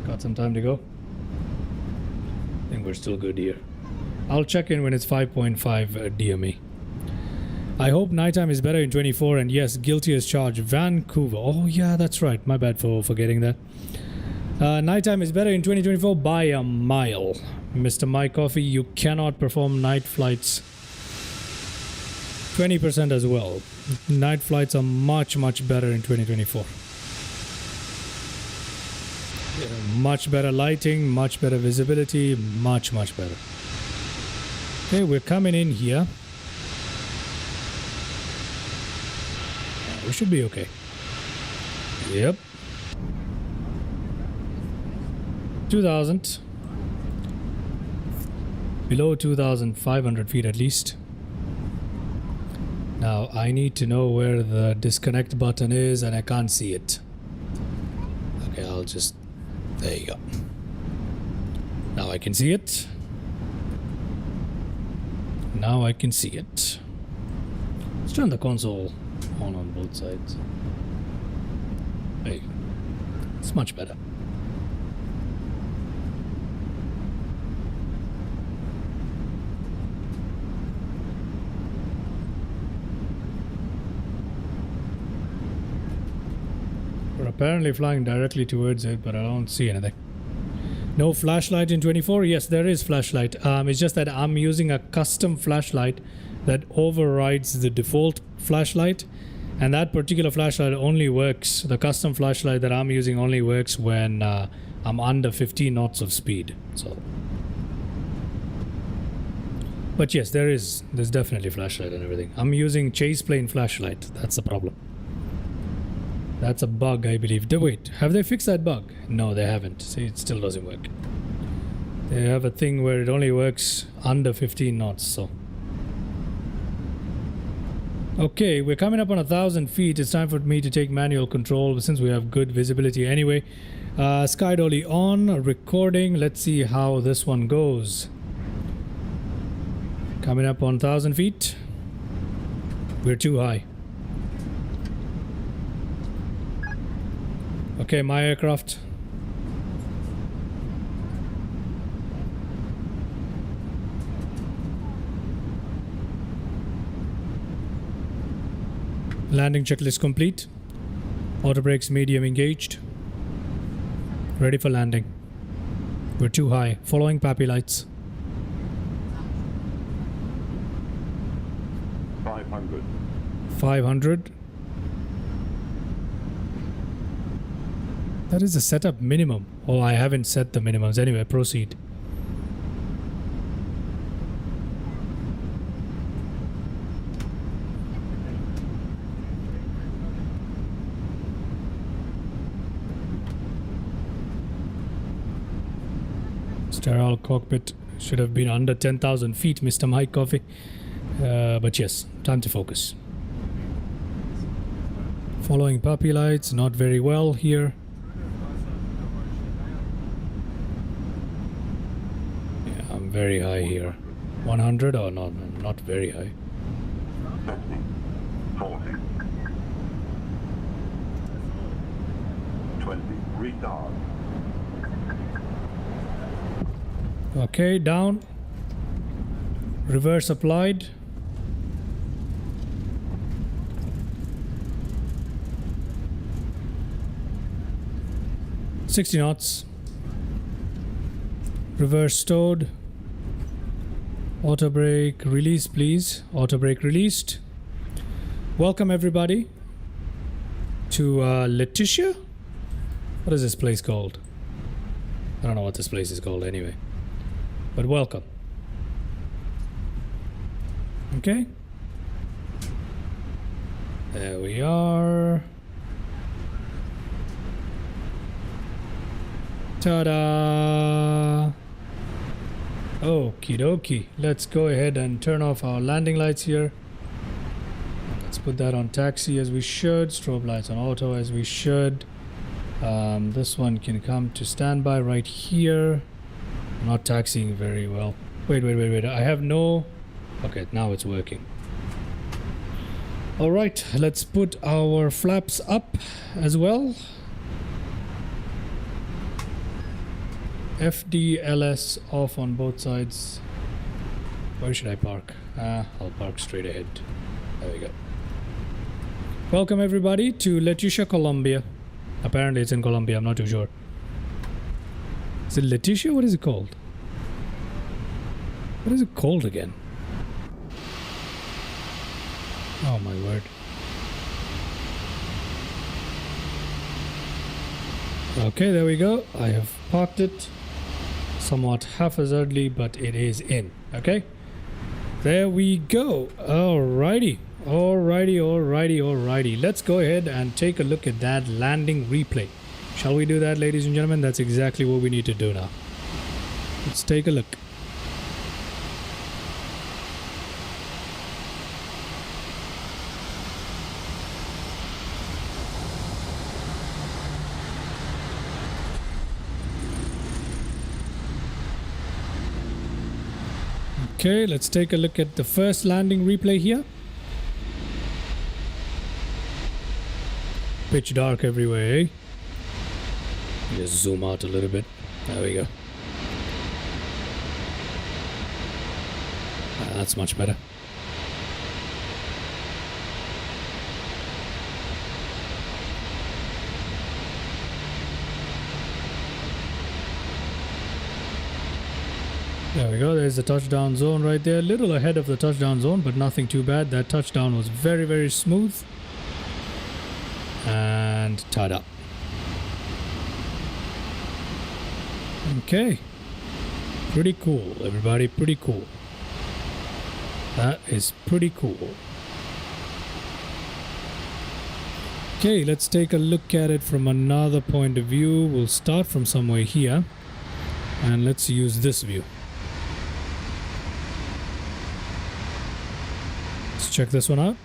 Got some time to go. I think we're still good here. I'll check in when it's 5.5 DME. I hope nighttime is better in 24, and yes, guilty as charged. Vancouver. Oh yeah, that's right. My bad for forgetting that. Nighttime is better in 2024 by a mile. Mr. Mike Coffee, you cannot perform night flights. 20% as well. Night flights are much, much better in 2024. Yeah, much better lighting, much better visibility, much, much better. Okay, we're coming in here. We should be okay. Yep. 2,000. Below 2,500 feet at least. Now I need to know where the disconnect button is, and I can't see it. Okay, I'll just... There you go. Now I can see it. Now I can see it. Let's turn the console on both sides. There you go. It's much better. We're apparently flying directly towards it, but I don't see anything. No flashlight in 24? Yes, there is flashlight. It's just that I'm using a custom flashlight that overrides the default flashlight, and that particular flashlight only works, the custom flashlight that I'm using only works when I'm under 15 knots of speed. So, but yes, there's definitely flashlight and everything. I'm using chase plane flashlight. That's the problem. That's a bug, I believe. Wait, have they fixed that bug? No, they haven't. See, it still doesn't work. They have a thing where it only works under 15 knots, so. Okay, we're coming up on 1,000 feet. It's time for me to take manual control since we have good visibility anyway. Sky dolly on, recording. Let's see how this one goes. Coming up on 1,000 feet. We're too high. Okay, my aircraft. Landing checklist complete. Auto brakes medium engaged. Ready for landing. We're too high. Following PAPI lights. 500. 500. That is the setup minimum. Oh, I haven't set the minimums. Anyway, proceed. Sterile cockpit should have been under 10,000 feet, Mr. Mike Coffee. But yes, time to focus. Following puppy lights, not very well here. Yeah, I'm very high here. 100 or no, not very high. 50, 40, 20, retard. Okay, down. Reverse applied. $60 knots. Reverse stowed. Auto brake release, please. Auto brake released. Welcome everybody to Leticia. What is this place called? I don't know what this place is called anyway. But welcome. Okay. There we are. Ta-da! Okie dokie. Let's go ahead and turn off our landing lights here. Let's put that on taxi as we should. Strobe lights on auto as we should. This one can come to standby right here. I'm not taxiing very well. Wait. I have no... Okay, now it's working. Alright, let's put our flaps up as well. FDLS off on both sides. Where should I park? I'll park straight ahead. There we go. Welcome everybody to Leticia, Colombia. Apparently it's in Colombia, I'm not too sure. Is it Leticia? What is it called? What is it called again? Oh my word. Okay, there we go. I have parked it. Somewhat haphazardly, but it is in. Okay? There we go. Alrighty. Let's go ahead and take a look at that landing replay. Shall we do that, ladies and gentlemen? That's exactly what we need to do now. Let's take a look. Okay, let's take a look at the first landing replay here. Pitch dark everywhere, eh? Just zoom out a little bit. There we go. That's much better. There we go, there's the touchdown zone right there. A little ahead of the touchdown zone, but nothing too bad. That touchdown was very, very smooth. And ta-da. Okay. Pretty cool, everybody. Pretty cool. That is pretty cool. Okay, let's take a look at it from another point of view. We'll start from somewhere here. And let's use this view. Let's check this one out.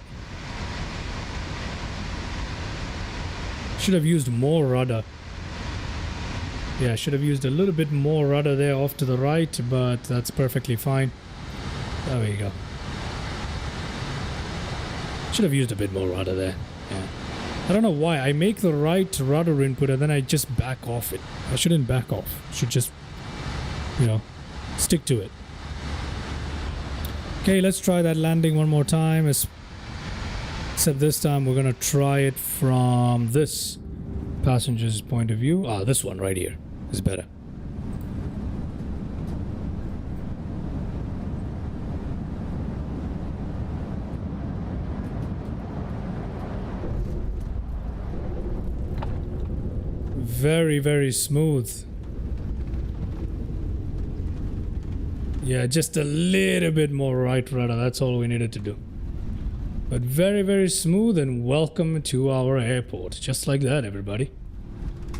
Should have used more rudder. Yeah, I should have used a little bit more rudder there off to the right, but that's perfectly fine. There we go. Should have used a bit more rudder there. Yeah. I don't know why. I make the right rudder input and then I just back off it. I shouldn't back off. I should just, you know, stick to it. Okay, let's try that landing one more time. Except this time we're going to try it from this passenger's point of view. Ah, this one right here is better. Very, very smooth. Yeah, just a little bit more right rudder. That's all we needed to do. But very, very smooth, and welcome to our airport. Just like that, everybody.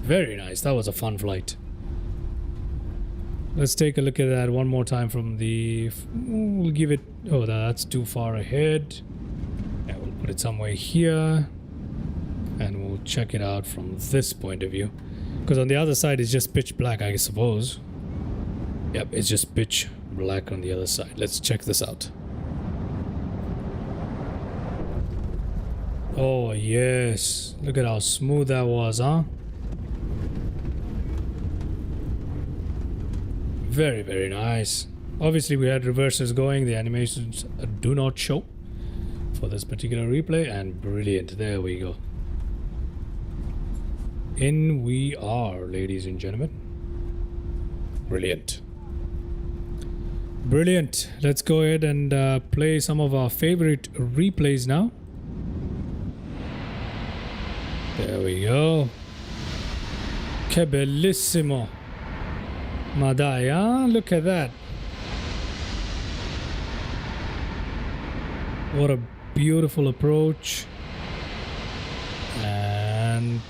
Very nice. That was a fun flight. Let's take a look at that one more time from the... We'll give it... Oh, that's too far ahead. Yeah, we'll put it somewhere here. And we'll check it out from this point of view. Because on the other side, it's just pitch black, I suppose. Yep, it's just pitch black on the other side. Let's check this out. Oh, yes. Look at how smooth that was, huh? Very, very nice. Obviously, we had reversers going. The animations do not show for this particular replay. And brilliant. There we go. In we are, ladies and gentlemen. Brilliant. Brilliant. Let's go ahead and play some of our favorite replays now. There we go. Che bellissimo. Ma dai, huh? Look at that. What a beautiful approach. And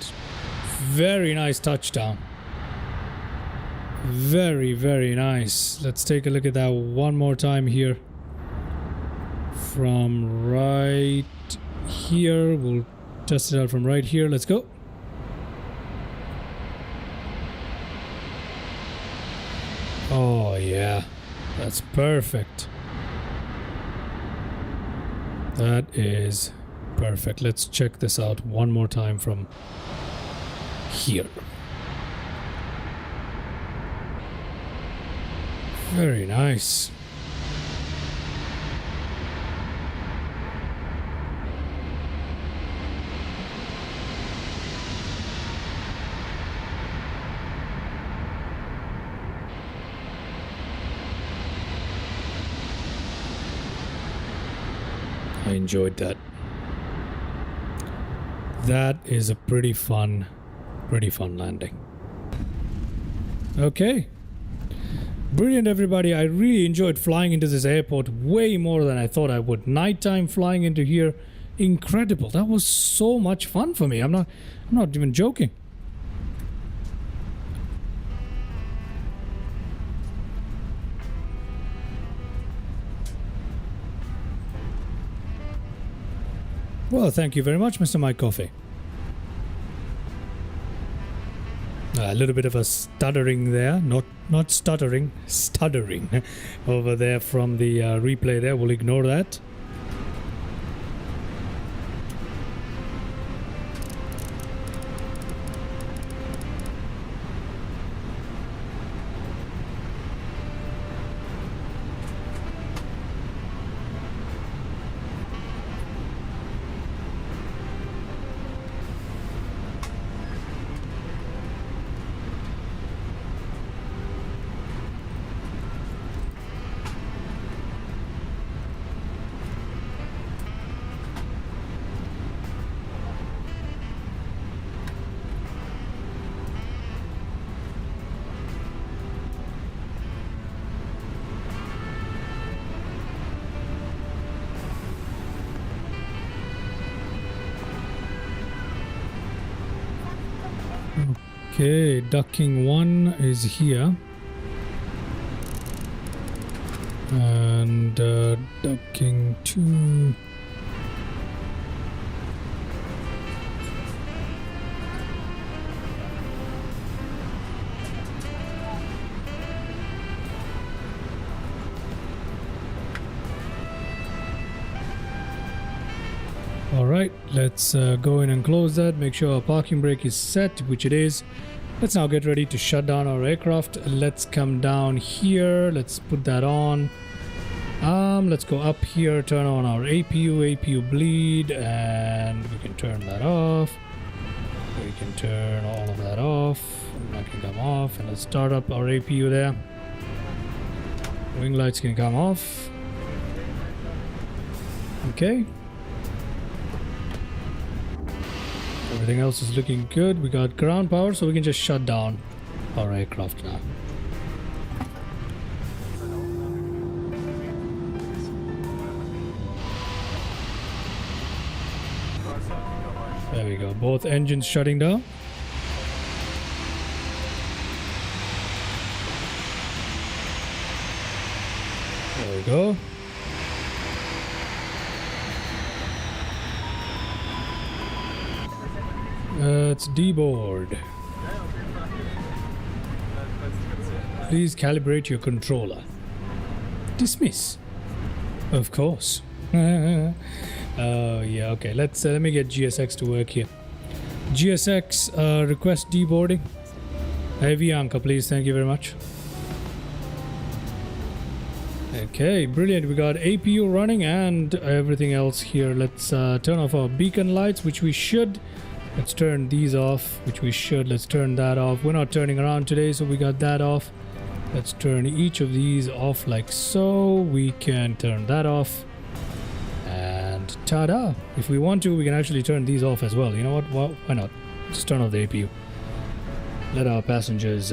very nice touchdown. Very, very nice. Let's take a look at that one more time here. From right here. We'll test it out from right here. Let's go. Oh, yeah. That's perfect. That is perfect. Let's check this out one more time from here. Very nice. I enjoyed that. That is a pretty fun landing. Okay. Brilliant, everybody. I really enjoyed flying into this airport way more than I thought I would. Nighttime flying into here, incredible. That was so much fun for me. I'm not even joking. Well, thank you very much, Mr. Mike Coffey. A little bit of a stuttering there, not stuttering, stuttering over there from the replay there. We'll ignore that. Okay, ducking 1 is here. And ducking 2. Alright, let's go in and close that. Make sure our parking brake is set, which it is. Let's now get ready to shut down our aircraft. Let's come down here. Let's put that on. Let's go up here, turn on our APU bleed, and we can turn that off. We can turn all of that off. That can come off, and let's start up our APU there. Wing lights can come off. Okay. Everything else is looking good. We got ground power, so we can just shut down our aircraft now. There we go. Both engines shutting down. There we go. Let's deboard. Please calibrate your controller. Dismiss. Of course. Oh yeah, okay. Let me get GSX to work here. GSX, request deboarding. Avianca, please. Thank you very much. Okay, brilliant. We got APU running and everything else here. Let's turn off our beacon lights, which we should. Let's turn these off, which we should. Let's turn that off. We're not turning around today, so we got that off. Let's turn each of these off like so. We can turn that off. And ta-da! If we want to, we can actually turn these off as well. You know what? Well, why not? Just turn off the APU. Let our passengers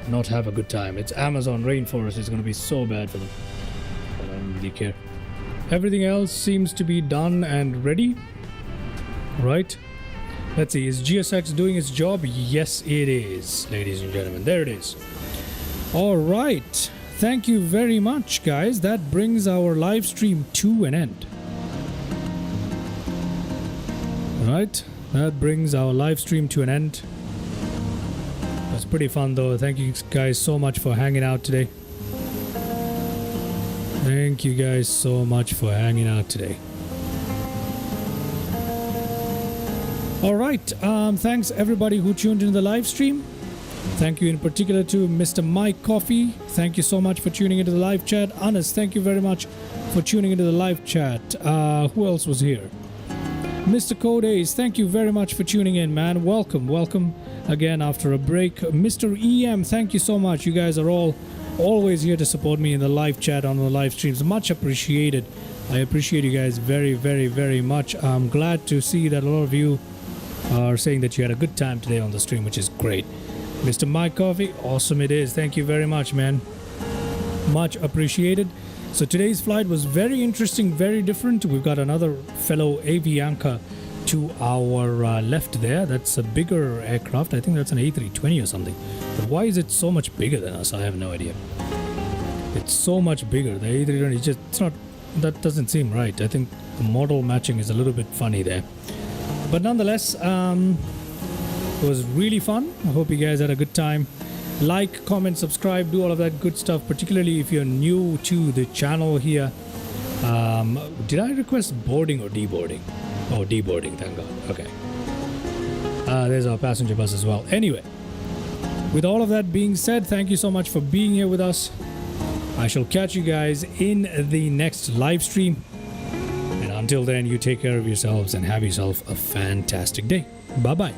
not have a good time. It's Amazon rainforest. It's going to be so bad for them. I don't really care. Everything else seems to be done and ready. Right? Let's see. Is GSX doing its job? Yes, it is, ladies and gentlemen. There it is. All right. Thank you very much, guys. That brings our live stream to an end. All right. That brings our live stream to an end. That's pretty fun, though. Thank you guys so much for hanging out today. Thank you guys so much for hanging out today. All right. Thanks everybody who tuned into the live stream. Thank you in particular to Mr. Mike Coffee. Thank you so much for tuning into the live chat. Anas, thank you very much for tuning into the live chat. Who else was here? Mr. Code Ace, thank you very much for tuning in, man. Welcome again after a break. Mr. EM, thank you so much. You guys are all always here to support me in the live chat on the live streams. Much appreciated. I appreciate you guys very, very, very much. I'm glad to see that a lot of you are saying that you had a good time today on the stream, which is great. Mr. Mike Coffee, awesome it is. Thank you very much, man. Much appreciated. So today's flight was very interesting, very different. We've got another fellow Avianca to our left there. That's a bigger aircraft. I think that's an A320 or something. But why is it so much bigger than us? I have no idea. It's so much bigger. The A320 just, it's not, that doesn't seem right. I think the model matching is a little bit funny there. But nonetheless, it was really fun. I hope you guys had a good time. Like, comment, subscribe, do all of that good stuff, particularly if you're new to the channel here. Did I request boarding or deboarding? Oh, deboarding, thank God. Okay. There's our passenger bus as well. Anyway, with all of that being said, thank you so much for being here with us. I shall catch you guys in the next live stream. And until then, you take care of yourselves and have yourself a fantastic day. Bye-bye.